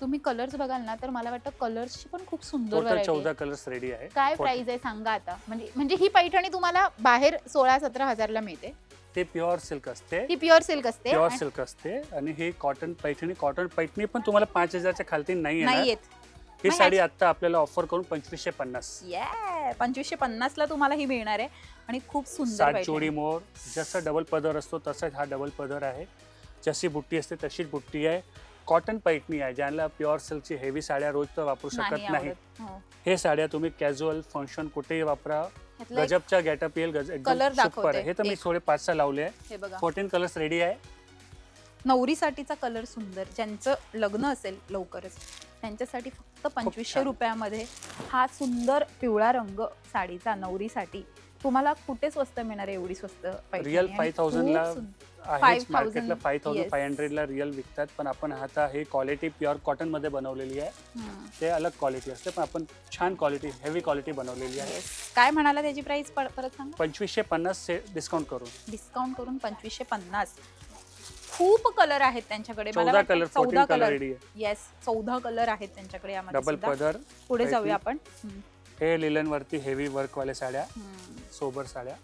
तुम्ही कलर्स बघाल ना तर मला वाटतं कलर्सची पण खूप सुंदर टोटल व्हरायटी 14 कलर्स रेडी आहे. काय प्राइस आहे सांगा आता. म्हणजे ही पैठणी तुम्हाला बाहेर 16-17 हजारला मिळते. ते प्युअर सिल्क असते. ही प्युअर सिल्क असते. प्युअर सिल्क असते आणि ही कॉटन पैठणी पण तुम्हाला 5000च्या खालती नाही नाही येणार. येत. ही मग साडी आता आपल्याला ऑफर करून 2550. 2550 ला तुम्हाला ही मिळणार आहे आणि खूप सुंदर सात पैठणी. जोडी मोर जसा डबल पदर असतो तसाच हा डबल पदर आहे. जशी बुट्टी असते तशीच बुट्टी आहे. कॉटन पैठणी आहे. ज्यांना प्युअर सिल्कची हेवी साड्या रोज तर वापरू शकत नाही. आवडत. हो. हे साड्या तुम्ही कॅज्युअल फंक्शन कुठेही वापरा. ह्यातला एक गजबच्या गेटअप येईल. कलर एकदम सुपर दाखवते. आहे. हे तर मी एक. थोडे 5-6 लावले आहे. हे बघा 14 कलर्स रेडी आहे. नवरीसाठीचा कलर सुंदर. ज्यांचं लग्न असेल लवकरच त्यांच्यासाठी फक्त 2500 छान. रुपयामध्ये हा सुंदर पिवळा रंग साडीचा नवरीसाठी तुम्हाला कुठे स्वस्त मिळणार आहे. एवढी स्वस्त पैठणी रिअल आणि 5000 ला खूप सुंदर. आहे. 5000 मार्केटला 5500 yes. ला रिअल विकतात. पण आपण आता हे क्वालिटी प्युअर कॉटन मध्ये बनवलेली आहे. हम्म. ते अलग क्वालिटी असते पण आपण छान क्वालिटी हेवी क्वालिटी बनवलेली आहे. Yes. काय म्हणाला त्याची प्राइस परत सांगा. 2550 डिस्काउंट करून. डिस्काउंट करून 2550. खूप कलर आहेत त्यांच्याकडे. 14 कलर 14 कलर रेडी आहे. येस 14 कलर आहेत त्यांच्याकडे यामध्ये डबल सुद्धा. पदर. पुढे पैठणी. जाऊया आपण. हे लिलन वरती हेवी वर्क वाले साड्या. सोबर साड्या.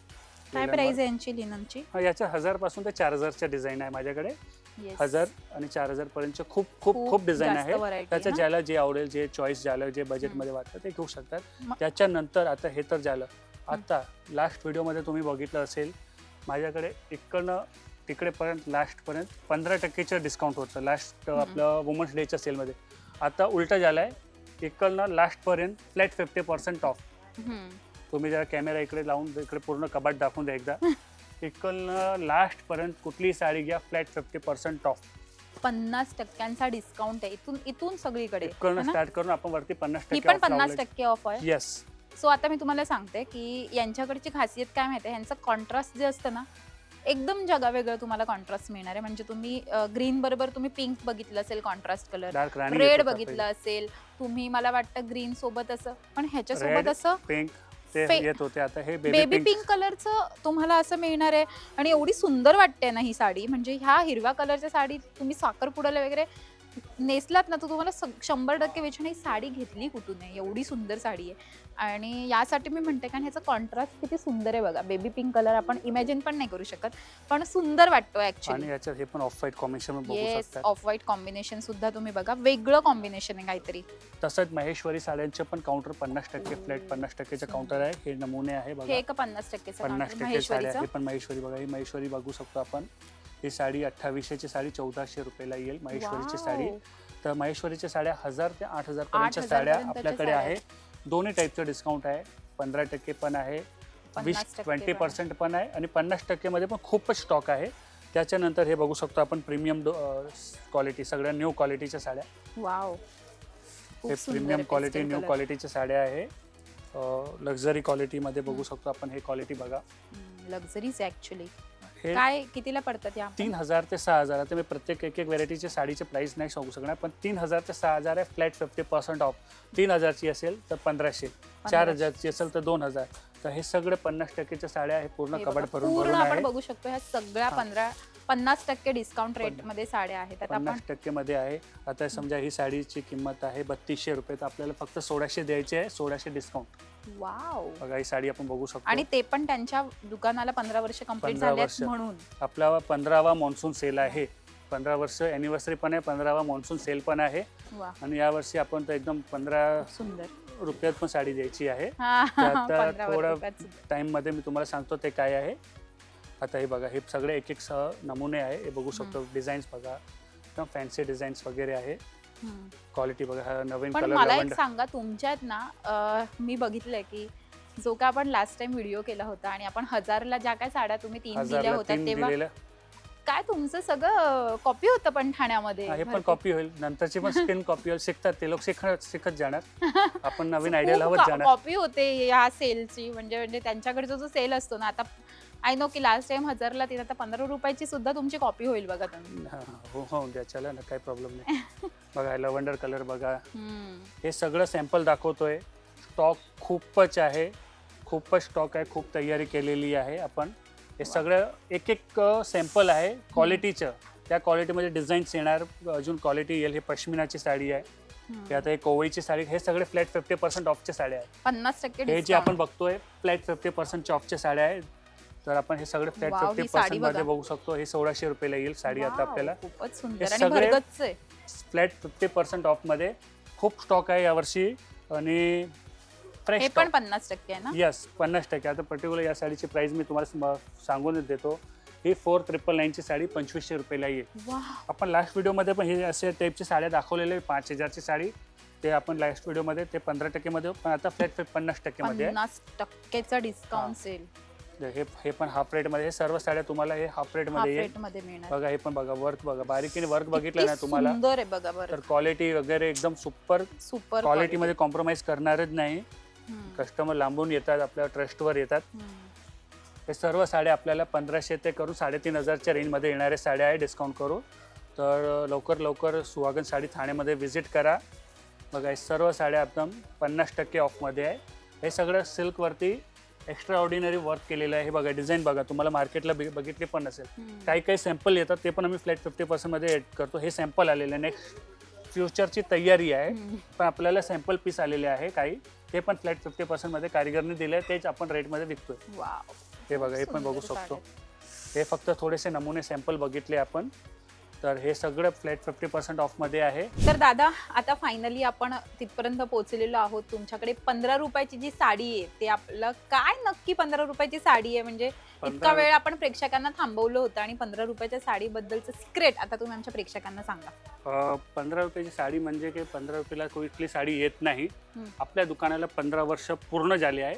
काय लिनन प्राइस वर्क. आहे यांची लिननची. याच्या 1000 पासून ते 4000च्या डिझाईन आहे माझ्याकडे. Yes. 1000 आणि 4000 पर्यंत खूप खूप खूप खूप डिझाईन जास्त आहे. variety त्याचं ना? ज्याला जे आवडेल जे चॉईस ज्याला जे बजेटमध्ये वाटतं ते घेऊ शकतात. मग- त्याच्यानंतर आता हे तर झालं. आता लास्ट व्हिडिओमध्ये तुम्ही बघितलं असेल माझ्याकडे इकडनं तिकडेपर्यंत लास्टपर्यंत 15%चं डिस्काउंट होतं लास्ट आपलं वुमन्स डेच्या सेलमध्ये. आता उलटं झालं आहे. इकडनं लास्टपर्यंत फ्लॅट 50% ऑफ. तुम्ही जरा कॅमेरा इकडे लावून इकडे पूर्ण कबाट दाखवून द्या एकदा. इकडनं लास्टपर्यंत कुठलीही साडी घ्या फ्लॅट 50% ऑफ. 50% डिस्काउंट आहे इथून सगळीकडे. इकडनं है ना? स्टार्ट करून आपण वरती ही 50% पण ऑफ लावलंय. 50% ऑफ आहे. येस. सो आता मी तुम्हाला सांगते की यांच्याकडची खासियत काय माहिती आहे. यांचं कॉन्ट्रास्ट जे असतं ना एकदम जगावेगळं तुम्हाला कॉन्ट्रास्ट मिळणार आहे. म्हणजे तुम्ही ग्रीन बरोबर तुम्ही पिंक बघितलं असेल कॉन्ट्रास्ट कलर. डार्क राणी रेड बघितलं असेल तुम्ही. मला वाटतं ग्रीन सोबत असं पण ह्याच्यासोबत Red, असं पिंक ते Fe- येत होते. आता हे बेबी बेबी पिंक कलरचं तुम्हाला असं मिळणार आहे. आणि एवढी सुंदर वाटते ना ही साडी. म्हणजे ह्या हिरव्या कलरच्या साडी तुम्ही साखरपुड्याला वगैरे नेसलात ना तर तुम्हाला 100% विचार ही साडी घेतली कुठून आहे. एवढी सुंदर साडी आहे. आणि यासाठी मी म्हणते कारण ह्याचा कॉन्ट्रास्ट किती सुंदर आहे बघा. बेबी पिंक कलर आपण इमॅजिन पण नाही करू शकत पण सुंदर वाटतो आणि ऍक्च्युली. याच्यात हे पण ऑफ व्हाईट कॉम्बिनेशन बघू येस शकतात. ऑफ व्हाईट कॉम्बिनेशन सुद्धा तुम्ही बघा. वेगळं कॉम्बिनेशन आहे काहीतरी. तसंच महेश्वरी साड्यांचे पण काउंटर 50% फ्लॅट 50%चे काउंटर आहे. हे नमुने आहे हे बघा. एक 50% 50% साड्या. हे पण महेश्वरी बघा. ही महेश्वरी बघू शकतो आपण. ही साडी 2800ची साडी 1400 रुपयाला येईल महेश्वरीची साडी. तर महेश्वरीच्या साड्या 1000 ते 8000 पर्यंतच्या 8000 साड्या पर्यंतच्या आपल्याकडे साड्या आहे. दोन्ही टाईपचं डिस्काउंट आहे. 15% पण आहे. 20% पण आहे आणि 50% मध्ये पण खूपच स्टॉक आहे. त्याच्यानंतर हे बघू शकतो आपण प्रीमियम क्वालिटी सगळ्या न्यू क्वालिटीच्या साड्या. वाव हे प्रीमियम क्वालिटी न्यू क्वालिटीच्या साड्या आहे. लक्झरी क्वालिटीमध्ये बघू शकतो आपण. हे क्वालिटी बघा. Luxuries actually. हे काय कितीला पडतात या 3000 ते 6000. आता मी प्रत्येक एक व्हेरायटीचे साडीचे प्राइस नाही सांगू शकणार पण 3000 ते 6000 आहे फ्लॅट 50% ऑफ. 3000ची असेल तर 1500. 4000ची असेल तर 2000. तर हे सगळे 50%च्या साड्या आहे. पूर्ण हे कबाट बघा, भरून पूर्ण भरून आपण आहे. बघू शकतो ह्या सगळ्या 50% डिस्काउंट रेट मध्ये साड्या आहेत. आता आपण 50% मध्ये आहे. आता समजा ही साडीची किंमत आहे 3200 रुपये तर आपल्याला फक्त 1600 द्यायचे आहे. 1600 डिस्काउंट. वाव. बघा ही साडी आपण बघू शकतो. आणि ते पण त्यांच्या दुकानाला 15 वर्ष कंप्लीट 15 झाले वर्ष. म्हणून. आपला 15वा मॉन्सून सेल आहे. 15 वर्ष अॅनिव्हर्सरी पण आहे. 15वा मॉन्सून सेल पण आहे. वा आणि यावर्षी आपण तर एकदम 15 सुंदर. रुपयात पण साडी द्यायची आहे. हा, तर आता 15 थोडा रुपयात सुंदर. टाइम मध्ये मी तुम्हाला सांगतो ते काय आहे. आता हे बघा हे सगळे एक एक नमुने आहे. हे बघू शकतो. डिझाईन्स बघा एकदम फॅन्सी डिझाईन्स वगैरे आहे. हम्म. क्वालिटी बघा. हा नवीन पण कलर मला एक लवंडर. सांगा तुमच्यात ना मी बघितलंय की जो का आपण लास्ट टाइम व्हिडिओ केला होता आणि आपण 1000ला ज्या काय साड्या तुम्ही 3 दिल्या 1000ला होत्या 3 तेव्हा दिलेलं. काय तुमचं सगळं कॉपी होतं पण ठाण्यामध्ये. हे पण भरपूर. कॉपी होईल. नंतरची पण स्किन कॉपी होईल. शिकतात ते लोक शिकत जाणार. आपण नवीन आयडिया लावत जाणार. कॉपी होते या सेलची. म्हणजे त्यांच्याकडे जो सेल असतो ना आता आय नो की लास्ट टाइम 1000ला ती आता 15 रुपयाची सुद्धा तुमची कॉपी होईल बघा तुम्ही. हा, हो हो द्या चला ना काही प्रॉब्लेम नाही. बघा लव्हेंडर कलर बघा. हम्म. हे सगळं सॅम्पल दाखवतोय. स्टॉक खूपच आहे. खूपच स्टॉक आहे. खूप तयारी केलेली आहे आपण. हे सगळं एक एक सॅम्पल आहे क्वालिटीचं. त्या क्वालिटीमध्ये डिझाईन्स येणार, अजून क्वालिटी येईल. हे पश्मिनाची साडी आहे, हे आता हे कोवळीची साडी, हे सगळे फ्लॅट 50% ऑफच्या साड्या आहेत. 50% हे जे आपण बघतोय फ्लॅट 50% ऑफच्या साड्या आहेत. तर आपण हे सगळे फ्लॅट वाव, ही 50% साडी मध्ये बघा. बघू शकतो. हे 1600 रुपयाला येईल साडी आता आपल्याला. खूपच हे सुंदर आणि सगळे भरगच्च आहे. फ्लॅट 50% ऑफ मध्ये खूप स्टॉक आहे यावर्षी आणि हे फ्रेश पण 50% आहे ना? यस 50%. आता पर्टिक्युलर या साडीची प्राइस मी तुम्हाला सांगूनच देतो. ही 4999 ची साडी 2500 रुपयाला येईल. वाह, आपण लास्ट व्हिडिओमध्ये पण हे असे टाईपची साड्या दाखवलेले 5000 ची साडी, ते आपण लास्ट व्हिडिओमध्ये ते 15% मध्ये, पण आता फ्लॅट 50% मध्ये आहे. 50% डिस्काउंट सेल. हे पण हाफ रेट मध्ये, हे सर्व साड्या तुम्हाला हे हाफ रेट हाफ मध्ये येईल. रेट मध्ये मिळणार. बघा हे पण बघा, वर्क बघा, बारीकीने वर्क बघितलं ना किती तुम्हाला, सुंदर आहे बघा बरं. तर क्वालिटी वगैरे एकदम सुपर सुपर क्वालिटी मध्ये कॉम्प्रोमाइज करणारच नाही. कस्टमर लांबून येतात, आपल्या ट्रस्टवर येतात. हे सर्व साड्या आपल्याला 1500 ते करून 3500 रेंजमध्ये येणाऱ्या साड्या आहे, डिस्काउंट करू. तर लवकर सुहागन साडी ठाण्यामध्ये व्हिजिट करा. बघा हे सर्व साड्या एकदम 50% ऑफमध्ये आहे. हे सगळं सिल्कवरती एक्स्ट्रा ऑर्डिनरी वर्क केलेलं आहे. हे बघा डिझाईन बघा, तुम्हाला मार्केटला बघितली पण नसेल. काही सॅम्पल येतात, ते पण आम्ही फ्लॅट 50% मध्ये ॲड करतो. हे सॅम्पल आलेले, नेक्स्ट फ्युचरची तयारी आहे, पण आपल्याला सॅम्पल पीस आलेले आहे काही, ते पण फ्लॅट 50% मध्ये कारिगरने दिले, तेच आपण रेटमध्ये विकतोय. वाव, हे बघा हे पण बघू शकतो. हे फक्त थोडेसे नमुने सॅम्पल बघितले आपण. तर हे सगळं फ्लॅट 50% ऑफमध्ये आहे. तर दादा आता फायनली आपण तिथपर्यंत पोहोचलेलो आहोत. तुमच्याकडे 15 रुपयाची जी साडी आहे, ते आपलं काय नक्की 15 रुपयाची साडी आहे? म्हणजे इतका वेळ आपण प्रेक्षकांना थांबवलं होतं आणि 15 रुपयाच्या साडीबद्दलचं सिक्रेट आता तुम्ही आमच्या प्रेक्षकांना सांगा. 15 रुपयाची साडी म्हणजे की 15 रुपयाला कुठली साडी येत नाही. आपल्या दुकानाला 15 वर्ष पूर्ण झाले आहे.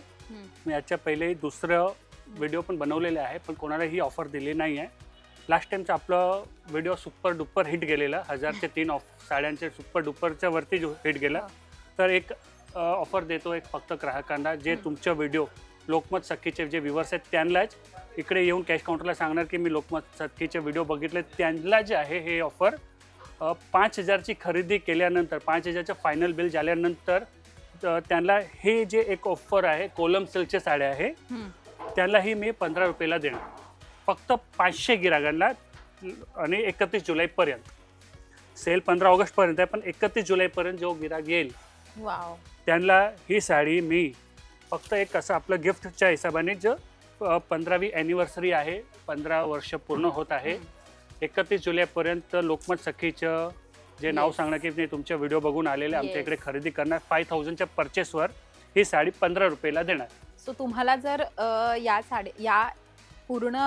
मी याच्या पहिले दुसरं व्हिडिओ पण बनवलेले आहे, पण कोणाला ही ऑफर दिली नाही आहे. लास्ट टाइमचा आपलं व्हिडिओ सुपर डुपर हिट गेलेला, 1000 3 साड्यांचे सुपर डुपरच्या वरती हिट गेला. तर एक ऑफर देतो एक फक्त ग्राहकांना, जे तुमच्या व्हिडिओ लोकमत सखीचे जे व्ह्युअर्स आहेत त्यांनाच इकडे येऊन कॅश काउंटरला सांगणार की मी लोकमत सखीचे व्हिडिओ बघितले, त्यांना जे आहे हे ऑफर 5000ची खरेदी केल्यानंतर, 5000चं फायनल बिल झाल्यानंतर त्यांना हे जे एक ऑफर आहे, कोलम सिल्कच्या साड्या आहे, त्यांनाही मी 15 रुपयाला देणार. फक्त 500 गिराकांना आणि 31 जुलैपर्यंत. सेल 15 ऑगस्टपर्यंत आहे, पण 31 जुलैपर्यंत जो गिराक येईल त्यांना ही साडी मी फक्त एक असं आपलं गिफ्टच्या हिशोबाने, जो 15वी ॲनिव्हर्सरी आहे, 15 वर्ष पूर्ण होत आहे, 31 जुलैपर्यंत लोकमत सखीचं जे नाव सांगणार की मी तुमच्या व्हिडिओ बघून आलेले आमच्या इकडे खरेदी करणार, 5000च्या परचेसवर ही साडी 15 रुपयाला देणार. सो तुम्हाला जर या पूर्ण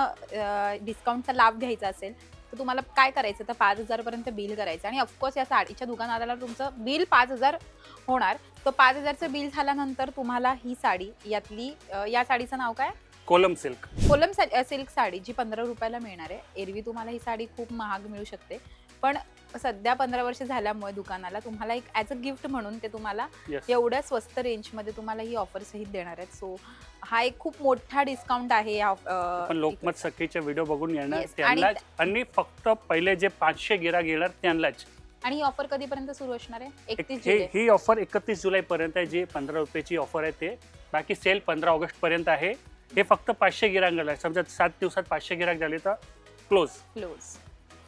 डिस्काउंटचा लाभ घ्यायचा असेल तर तुम्हाला काय करायचं, तर 5000 पर्यंत बिल करायचं आणि ऑफकोर्स या साडीच्या दुकानाला तुमचं बिल 5000 होणार. तर 5000चं बिल झाल्यानंतर तुम्हाला ही साडी, यातली या साडीचं नाव काय? कोलम सिल्क. कोलम सिल्क साडी जी 15 रुपयाला मिळणार आहे. एरवी तुम्हाला ही साडी खूप महाग मिळू शकते, पण सध्या 15 वर्ष झाल्यामुळे दुकानाला तुम्हाला एक ॲज अ गिफ्ट म्हणून ते तुम्हाला एवढ्या स्वस्त रेंजमध्ये तुम्हाला ही ऑफर सहित देणार आहेत. सो हा एक खूप मोठा डिस्काउंट आहे. पण लोकमत सखीचे व्हिडिओ बघून येणार त्यांनाच, आणि फक्त पहिले जे 500 गिराक येणार त्यांनाच. आणि ही ऑफर कधीपर्यंत सुरू असणार आहे? 31 जुलै. ही ऑफर 31 जुलैपर्यंत आहे, जी 15 रुपयाची ऑफर आहे ते. बाकी सेल 15 ऑगस्टपर्यंत आहे. हे फक्त 500 गिराक, समजा 7 दिवसात 500 गिराक झाले तर क्लोज.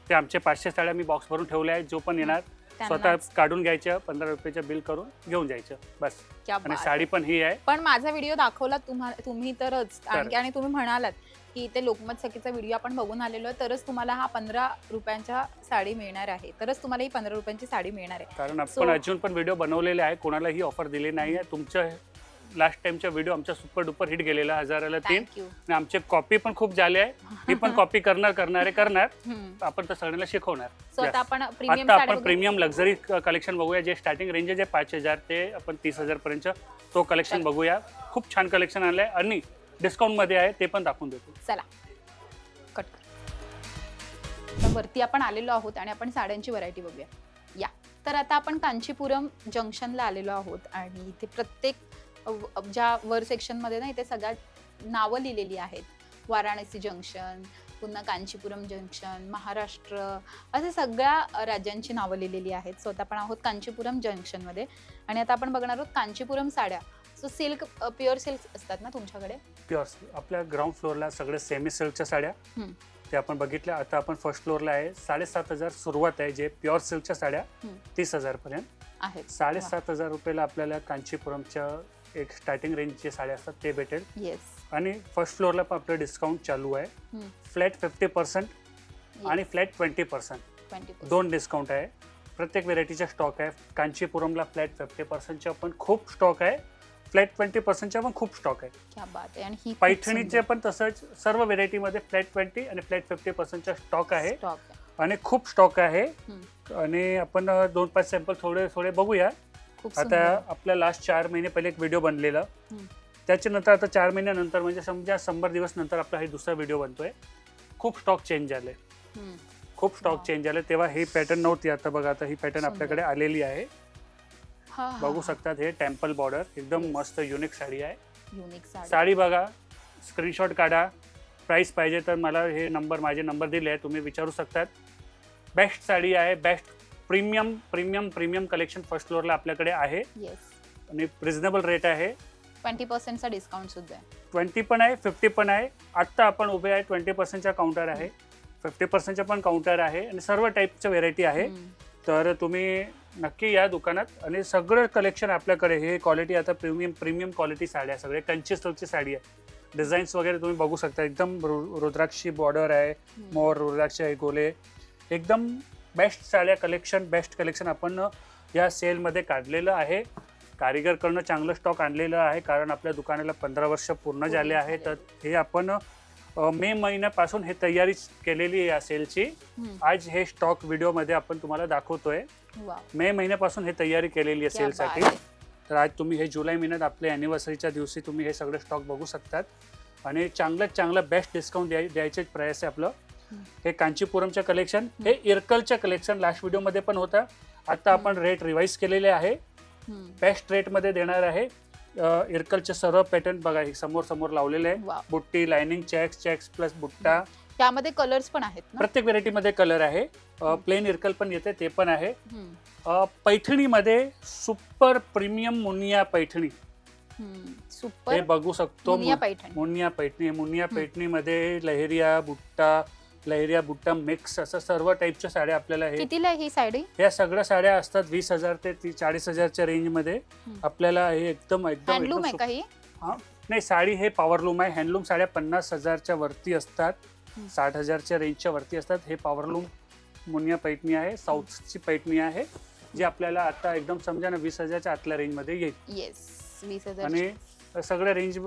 ते आमचे 500 साड्या मी बॉक्स भरून ठेवले आहेत. जो पण येणार स्वतः काढून घ्यायचं, 15 रुपयाचं बिल करून घेऊन जायचं बस. आणि साडी पण ही आहे. पण माझा व्हिडिओ दाखवला तुम्ही तरच, आणि तुम्ही म्हणालात की इथे लोकमत सखीचा व्हिडिओ आपण बघून आलेलो आहे, तरच तुम्हाला हा 15 रुपयांच्या साडी मिळणार आहे, तरच तुम्हाला ही 15 रुपयांची साडी मिळणार आहे. कारण आपण अजून पण व्हिडिओ बनवलेले आहे, कोणाला ही ऑफर दिली नाही आहे. तुमच्या लास्ट टाइमचा व्हिडिओ आमचा सुपर डुपर हिट गेलेला, 1000ला 3, आणि आमचे कॉपी पण खूप झाले आहे. ही पण कॉपी करणार. आपण तर सगळ्यांना शिकवणार. आता आपण प्रीमियम लक्झरी कलेक्शन बघूया, जे स्टार्टिंग रेंज आहे 5000 ते आपण 30,000 पर्यंत तो कलेक्शन बघूया. खूप छान कलेक्शन आलंय आणि डिस्काउंट मध्ये आहे, ते पण दाखवून देतो. चला कट. तर वरती आपण आलेलो आहोत आणि आपण साड्यांची व्हरायटी बघूया. या तर आता आपण कांचीपुरम जंक्शनला आलेलो आहोत आणि इथे प्रत्येक ज्या वर सेक्शनमध्ये ना, इथे सगळ्यात नावं लिहिलेली आहेत. वाराणसी जंक्शन, पुन्हा कांचीपुरम जंक्शन, महाराष्ट्र, असे सगळ्या राज्यांची नावं लिहिलेली आहेत. सो आता आपण आहोत कांचीपुरम जंक्शनमध्ये आणि आता आपण बघणार आहोत कांचीपुरम साड्या. सो सिल्क, प्युअर सिल्क असतात ना तुमच्याकडे? प्युअर. आपल्या ग्राउंड फ्लोअरला सगळे सेमी सिल्कच्या साड्या, ते आपण बघितलं. आता आपण फर्स्ट फ्लोअरला आहे. 7,500 सुरुवात आहे, जे प्युअर सिल्कच्या साड्या 30,000 पर्यंत आहेत. 7,500 रुपयाला आपल्याला कांचीपुरमच्या एक स्टार्टिंग रेंजचे साड्या असतात ते भेटेल. येस. आणि फर्स्ट फ्लोअरला पण आपलं डिस्काउंट चालू आहे. फ्लॅट 50% आणि फ्लॅट 20%, दोन डिस्काउंट आहे. प्रत्येक व्हेरायटीचा स्टॉक आहे. कांचीपुरमला फ्लॅट 50%च्या पण खूप स्टॉक आहे, फ्लॅट 20%च्या पण खूप स्टॉक आहे. क्या बात आहे. आणि ही पैठणीचे पण तसंच सर्व व्हेरायटीमध्ये फ्लॅट 20 आणि फ्लॅट 50%चा स्टॉक आहे आणि खूप स्टॉक आहे. आणि आपण 2-5 सॅम्पल थोडे थोडे बघूया. आता आपल्या लास्ट 4 महिने पहिले एक व्हिडिओ बनलेला, त्याच्यानंतर आता 4 महिन्यानंतर म्हणजे समजा 100 दिवस नंतर आपला हे दुसरा व्हिडिओ बनतोय. खूप स्टॉक चेंज झाले, खूप स्टॉक चेंज झाले. तेव्हा ही पॅटर्न नव्हती. आता बघा, आता ही पॅटर्न आपल्याकडे आलेली आहे. बघू शकतात. हे टेम्पल बॉर्डर एकदम मस्त युनिक साडी आहे. साडी बघा, स्क्रीनशॉट काढा. प्राइस पाहिजे तर मला हे नंबर, माझे नंबर दिले आहे, तुम्ही विचारू शकतात. बेस्ट साडी आहे, best premium premium premium collection first फ्लोअरला आपल्याकडे आहे. आणि रिझनेबल रेट आहे. 20%चा डिस्काउंट सुद्धा आहे. 20 पण आहे, 50 पण आहे. आत्ता आपण उभे आहे 20%चा काउंटर आहे, 50%चा पण काउंटर आहे आणि सर्व टाईपच्या व्हेरायटी आहे. तर तुम्ही नक्की या दुकानात आणि सगळं कलेक्शन आपल्याकडे. हे क्वालिटी आता प्रीमियम क्वालिटी साड्या, सगळे कंची सिल्कची साडी आहे. डिझाईन्स वगैरे तुम्ही बघू शकता. एकदम रुद्राक्षी बॉर्डर आहे, मोर रुद्राक्ष आहे, गोले. एकदम बेस्ट साड्या कलेक्शन, बेस्ट कलेक्शन आपण या सेलमध्ये काढलेलं आहे. कारिगरकडनं चांगलं स्टॉक आणलेलं आहे, कारण आपल्या दुकानाला 15 वर्ष पूर्ण झाले आहे. तर हे आपण मे महिन्यापासून हे तयारी केलेली आहे या सेलची. आज हे स्टॉक व्हिडिओमध्ये आपण तुम्हाला दाखवतोय. मे महिन्यापासून हे तयारी केलेली आहे सेलसाठी. तर आज तुम्ही हे जुलै महिन्यात आपल्या अॅनिव्हर्सरीच्या दिवशी तुम्ही हे सगळं स्टॉक बघू शकतात. आणि चांगलं बेस्ट डिस्काउंट द्यायचे प्रयास आहे आपलं. हे कांचीपुरमचं कलेक्शन, हे इरकलचं कलेक्शन लास्ट व्हिडिओमध्ये पण होतं. आता आपण रेट रिवाइज केलेले आहे, बेस्ट रेटमध्ये देणार आहे. इरकलचे सर्व पॅटर्न बघा, हे समोर लावलेले आहे. बुट्टी, लाइनिंग, चेक्स प्लस बुट्टा. त्यामध्ये कलर्स पण आहेत ना? प्रत्येक व्हेरायटीमध्ये कलर आहे. प्लेन इरकल पण येते, ते पण आहे. पैठणीमध्ये सुपर प्रीमियम मुनिया पैठणी हे बघू शकतो. मुनिया पैठणीमध्ये लहेरिया बुट्टा मिक्स असं सर्व टाईपच्या साड्या आपल्याला. कितीला ही साडी? या सगळ्या साड्या असतात 20,000 ते 40,000च्या रेंजमध्ये आपल्याला. हे एकदम हँडलूम आहे काही? नाही, साडी हे पॉवरलूम आहे. हँडलूम साड्या 50,000च्या वरती असतात, 60,000च्या रेंजच्या वरती असतात. हे पॉवरलूम मुनिया पैठणी आहे, साऊथची पैठणी आहे, जी आपल्याला आता एकदम समजा ना 20,000च्या आतल्या रेंजमध्ये येईल. येस, 20,000. आणि सगळ्या रेंज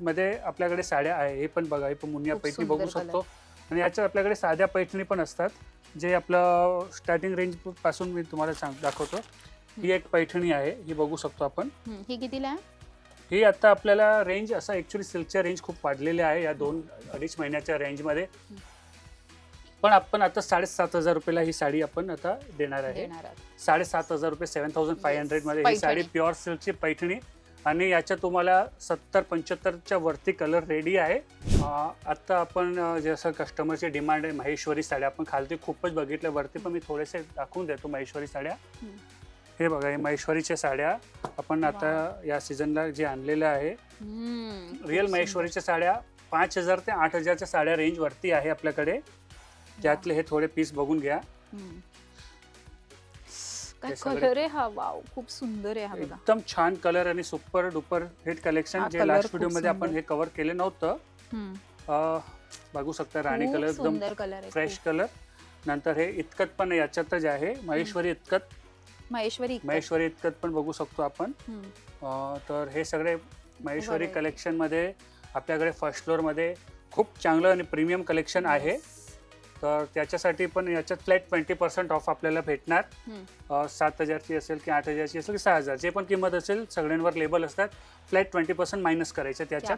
मध्ये आपल्याकडे साड्या आहे. हे पण बघा, हे पण मुनिया पैठणी बघू शकतो. आणि याच्यात आपल्याकडे साध्या पैठणी पण असतात, जे आपलं स्टार्टिंग रेंज पासून मी तुम्हाला दाखवतो. ही एक पैठणी आहे, ही बघू शकतो आपण. ही कितीला आहे? ही आता आपल्याला रेंज असं ऍक्च्युली सिल्कच्या रेंज खूप वाढलेल्या आहे या 2-2.5 महिन्याच्या रेंजमध्ये. पण आपण आता 7,500 रुपयाला ही साडी आपण आता देणार आहे. 7,500 रुपये, 7,500 मध्ये ही साडी प्युअर सिल्कची पैठणी. आणि याच्या तुम्हाला 70-75च्या वरती कलर रेडी आहे. आता आपण जसं कस्टमरची डिमांड आहे, महेश्वरी साड्या आपण खालती खूपच बघितल्या, वरती पण मी थोडेसे दाखवून देतो महेश्वरी साड्या. हे बघा, हे महेश्वरीच्या साड्या आपण आता या सीझनला जे आणलेल्या आहे. रिअल महेश्वरीच्या साड्या 5,000 ते 8,000च्या साड्या रेंज वरती आहे आपल्याकडे. त्यातले हे थोडे पीस बघून घ्या. काय कलर आहे हा, वाव, खूप सुंदर आहे हा. एकदम छान कलर आणि सुपर डुपर हिट कलेक्शन, जे लास्ट व्हिडिओ मध्ये आपण हे कव्हर केले नव्हतं. बघू शकता, राणी कलर, एकदम फ्रेश कलर. नंतर हे इतकत पण याच्यातच आहे, महेश्वरी इतकत पण बघू शकतो आपण. तर हे सगळे महेश्वरी कलेक्शन मध्ये आपल्याकडे फर्स्ट फ्लोअर मध्ये खूप चांगलं आणि प्रीमियम कलेक्शन आहे. तर त्याच्यासाठी पण याच्यात फ्लॅट 20% ऑफ आपल्याला भेटणार. 7,000ची असेल की 8,000ची असेल की 6,000, जे पण किंमत असेल सगळ्यांवर लेबल असतात. फ्लॅट 20% मायनस करायचं त्याच्यात.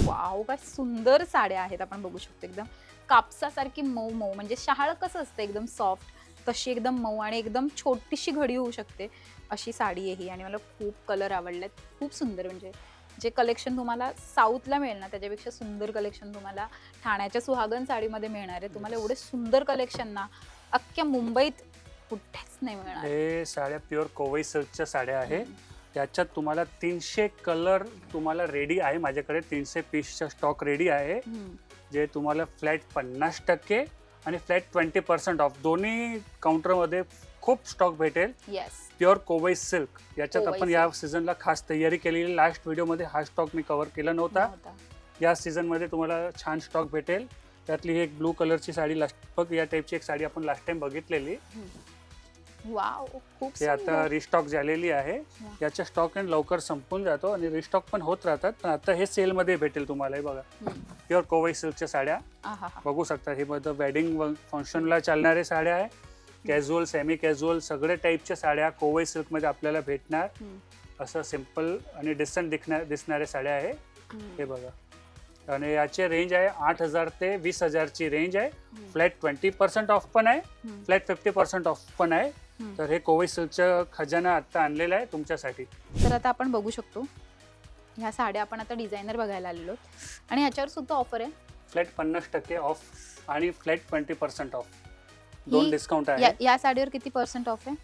वाव, काय सुंदर साड्या आहेत. आपण बघू शकतो एकदम कापसासारखी मऊ म्हणजे शहाळ कसं असतं एकदम सॉफ्ट, तशी एकदम मऊ आणि एकदम छोटीशी घडी होऊ शकते अशी साडी आहे ही. आणि मला खूप कलर आवडलेत, खूप सुंदर. म्हणजे जे कलेक्शन तुम्हाला साऊथला मिळेल ना, त्याच्यापेक्षा सुंदर कलेक्शन तुम्हाला ठाण्याच्या सुहागन साडीमध्ये मिळणार आहे. तुम्हाला एवढे सुंदर कलेक्शन ना अख्ख्या मुंबईत कुठेच नाही मिळणार. हे साड्या प्युअर कोवई सिल्कच्या साड्या आहे. त्याच्यात तुम्हाला 300 कलर तुम्हाला रेडी आहे. माझ्याकडे 300 पीसचा स्टॉक रेडी आहे. जे तुम्हाला फ्लॅट 50% आणि फ्लॅट 20% ऑफ दोन्ही काउंटरमध्ये खूप स्टॉक भेटेल. येस, प्युअर कोवई सिल्क याच्यात कोवई आपण या सीझनला खास तयारी केलेली. लास्ट व्हिडिओमध्ये हा स्टॉक मी कव्हर केला नव्हता. या सीझनमध्ये तुम्हाला छान स्टॉक भेटेल. त्यातली ही एक ब्लू कलरची साडी बघ, या टाईपची एक साडी आपण लास्ट टाइम बघितलेली. वाव, खूप ते आता रिस्टॉक झालेली आहे. याचा स्टॉक लवकर संपून जातो आणि रिस्टॉक पण होत राहतात. पण आता हे सेलमध्ये भेटेल तुम्हाला. हे बघा, प्युअर कोवई सिल्कच्या साड्या बघू शकता. हे बघा, वेडिंग फंक्शनला चालणारे साड्या आहे. कॅज्युअल, सेमी कॅज्युअल सगळे टाईपच्या साड्या कोवई सिल्कमध्ये आपल्याला भेटणार. असं सिम्पल आणि डिसेंट दिसणाऱ्या साड्या आहे. हे बघा, आणि याची रेंज आहे 8,000 ते 20,000ची रेंज आहे. फ्लॅट 20% ऑफ पण आहे, फ्लॅट 50% ऑफ पण आहे. तर हे कोवई सिल्कचा खजाना आता आणलेला आहे तुमच्यासाठी. तर आता आपण बघू शकतो ह्या साड्या आपण आता डिझायनर बघायला आलेलो आणि ह्याच्यावर सुद्धा ऑफर आहे. फ्लॅट 50% ऑफ आणि फ्लॅट 20% ऑफ, दोन डिस्काउंट आहे. या साडीवर किती पर्सेंट ऑफ आहे?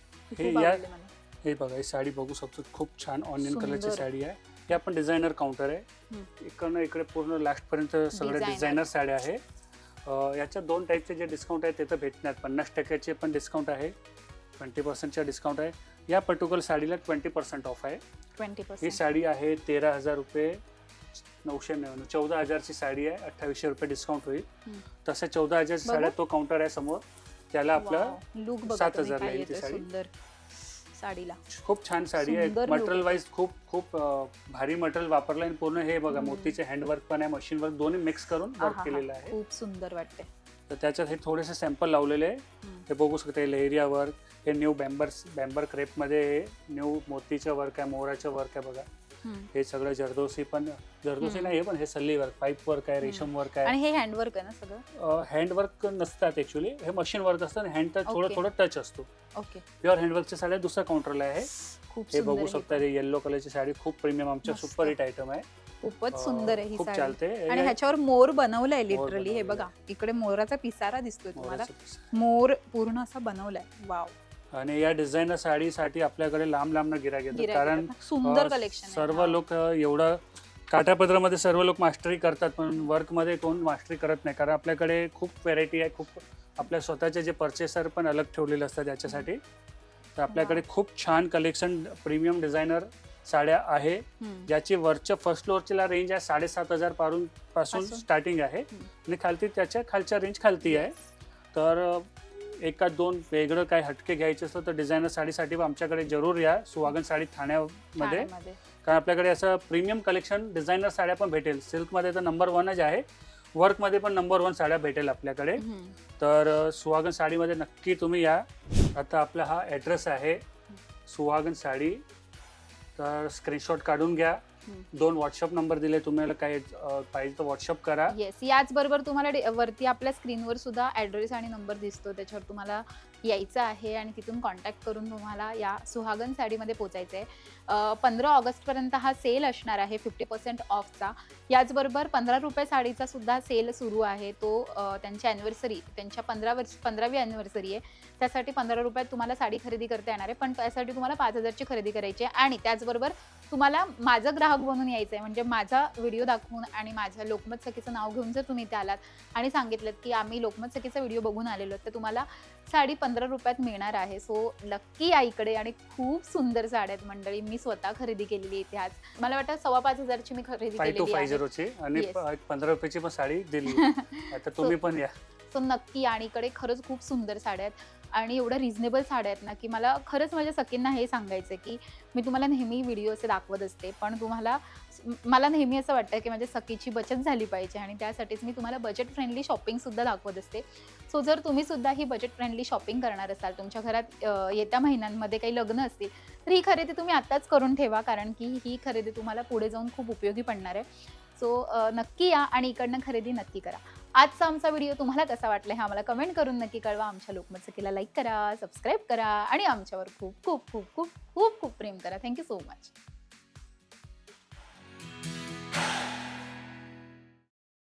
हे बघा, ही साडी बघू शकतो. खूप छान ऑनियन कलरची साडी आहे. हे आपण डिझायनर काउंटर आहे. इकडनं इकडे पूर्ण लास्ट पर्यंत सगळे डिझायनर साड्या आहे. याच्या दोन टाईपचे जे डिस्काउंट आहे ते तर भेटणार. 50%चे पण डिस्काउंट आहे, 20%चा डिस्काउंट आहे. या पर्टिक्युलर साडीला 20% ऑफ आहे. 20%. ही साडी आहे 13,000 रुपये 999. 14,000ची साडी आहे, 2800 रुपये डिस्काउंट होईल. तसे 14,000ची साडी तो काउंटर आहे समोर, त्याला आपलं लुक 7,000 ला येईल ती साडी. सुंदर साडीला खूप छान साडी आहे. मटेरियल वाईज खूप भारी मटेरियल वापरलं आहे. पूर्ण हे बघा, मोतीचे हँडवर्क पण आहे, मशीन वर्क दोन्ही मिक्स करून वर्क केलेलं आहे. खूप सुंदर वाटते. तर त्याच्यात हे थोडेसे सॅम्पल लावलेले आहे. हे बघू शकता. लेहरिया वर्क, हे न्यू बॅम्बर क्रेप मध्ये न्यू मोतीचं वर्क आहे, मोराचं वर्क आहे बघा. हे सगळं जरदोसी नाही, हे पण हे सल्ली वर्क, पाईप वर्क आहे, रेशम वर्क आहे. आणि हे हँडवर्क आहे ना सगळं? हँडवर्क नसतात ऍक्च्युली, हे मशीन वर्क असतं. हँड तर थोडं टच असतो. ओके. प्युअर हँडवर्कच्या साड्या दुसऱ्या काउंटरला आहे. हे बघू शकता. हे येलो कलरची साडी खूप प्रीमियम, आमच्या सुपर हिट आयटम आहे. खूपच सुंदर आहे ही खूप साडी. चालते. आणि ह्याच्यावर मोर बनवलाय लिटरली. हे बघा, इकडे मोराचा पिसारा दिसतोय तुम्हाला. मोर पूर्ण असा बनवलाय. वाव. आणि या डिझायनर साडीसाठी आपल्याकडे लांब न गिऱ्हाईक येतात. कारण सुंदर कलेक्शन आहे. सर्व लोक एवढं काठापदरामध्ये सर्व लोक मास्टरी करतात, पण वर्कमध्ये कोण मास्टरी करत नाही. कारण आपल्याकडे खूप व्हेरायटी आहे. खूप आपल्या स्वतःचे जे परचेसर पण अलग ठेवलेले असतात याच्यासाठी. तर आपल्याकडे खूप छान कलेक्शन प्रीमियम डिझायनर साड्या आहे, ज्याची वरच्या फर्स्ट फ्लोअरची रेंज आहे 7,500 पासून स्टार्टिंग आहे आणि खालती त्याच्या खालच्या रेंज खालती आहे. तर एका दोन वेगळं काय हटके घ्यायचे असतं तर डिझायनर साडीसाठी आमच्याकडे जरूर या, सुहागन साडी ठाण्यामध्ये. कारण आपल्याकडे असं प्रीमियम कलेक्शन डिझायनर साड्या पण भेटेल. सिल्कमध्ये तर नंबर 1च आहे, वर्कमध्ये पण नंबर 1 साड्या भेटेल आपल्याकडे. तर सुहागन साडीमध्ये नक्की तुम्ही या. आता आपला हा ॲड्रेस आहे सुहागन साडी. तर स्क्रीनशॉट काढून घ्या. 2 व्हॉट्सअप नंबर दिले, तुम्हाला काय पाहिजे तर व्हॉट्सअप करा. येस, याच बरोबर तुम्हाला वरती आपल्या स्क्रीनवर सुद्धा ॲड्रेस आणि नंबर दिसतो, त्याच्यावर तुम्हाला यायचं आहे आणि तिथून कॉन्टॅक्ट करून तुम्हाला या सुहागन साडीमध्ये पोचायचं आहे. 15 ऑगस्टपर्यंत हा सेल असणार आहे 50% ऑफचा. याचबरोबर 15 रुपये साडीचा सुद्धा सेल सुरू आहे. तो त्यांची ॲनिव्हर्सरी, त्यांच्या 15वी ॲनिव्हर्सरी आहे, त्यासाठी 15 रुपयात तुम्हाला साडी खरेदी करता येणार आहे. पण त्यासाठी तुम्हाला 5,000ची खरेदी करायची आहे. आणि त्याचबरोबर तुम्हाला माझं ग्राहक बनून यायचं आहे. म्हणजे माझा व्हिडिओ दाखवून आणि माझ्या लोकमत सखीचं नाव घेऊन जर तुम्ही इथे आलात आणि सांगितलं की आम्ही लोकमत सखीचा व्हिडिओ बघून आलेलो, तर तुम्हाला साडी 15 रुपयात मिळणार आहे. सो नक्की या इकडे. आणि खूप सुंदर साड्या आहेत मंडळी, मी स्वतः खरेदी केलेली इथे. आज मला वाटतं 5,500ची मी खरेदी केलेली आहे आणि 15 रुपयाची पण साडी दिली. आता तुम्ही पण या. सो नक्की. आणि इकडे खरंच खूप सुंदर साड्या आहेत आणि एवढ्या रिझनेबल साड्या आहेत ना, की मला खरंच माझ्या सखींना हे सांगायचं की मी तुम्हाला नेहमी व्हिडिओ असे दाखवत असते, पण मला नेहमी असं वाटतं की माझ्या सखीची बचत झाली पाहिजे आणि त्यासाठीच मी तुम्हाला बजेट फ्रेंडली शॉपिंगसुद्धा दाखवत असते. सो जर तुम्ही सुद्धा ही बजेट फ्रेंडली शॉपिंग करणार असाल, तुमच्या घरात येत्या महिन्यांमध्ये काही लग्न असतील, तर ही खरेदी तुम्ही आत्ताच करून ठेवा, कारण की ही खरेदी तुम्हाला पुढे जाऊन खूप उपयोगी पडणार आहे. सो नक्की या आणि इकडनं खरेदी नक्की करा. आजचा आमचा व्हिडिओ तुम्हाला कसा वाटला हे आम्हाला कमेंट करून नक्की कळवा. आमच्या लोकमत सखीला लाईक करा, सबस्क्राईब करा आणि आमच्यावर खूप खूप खूप खूप खूप खूप प्रेम करा. Thank you so much.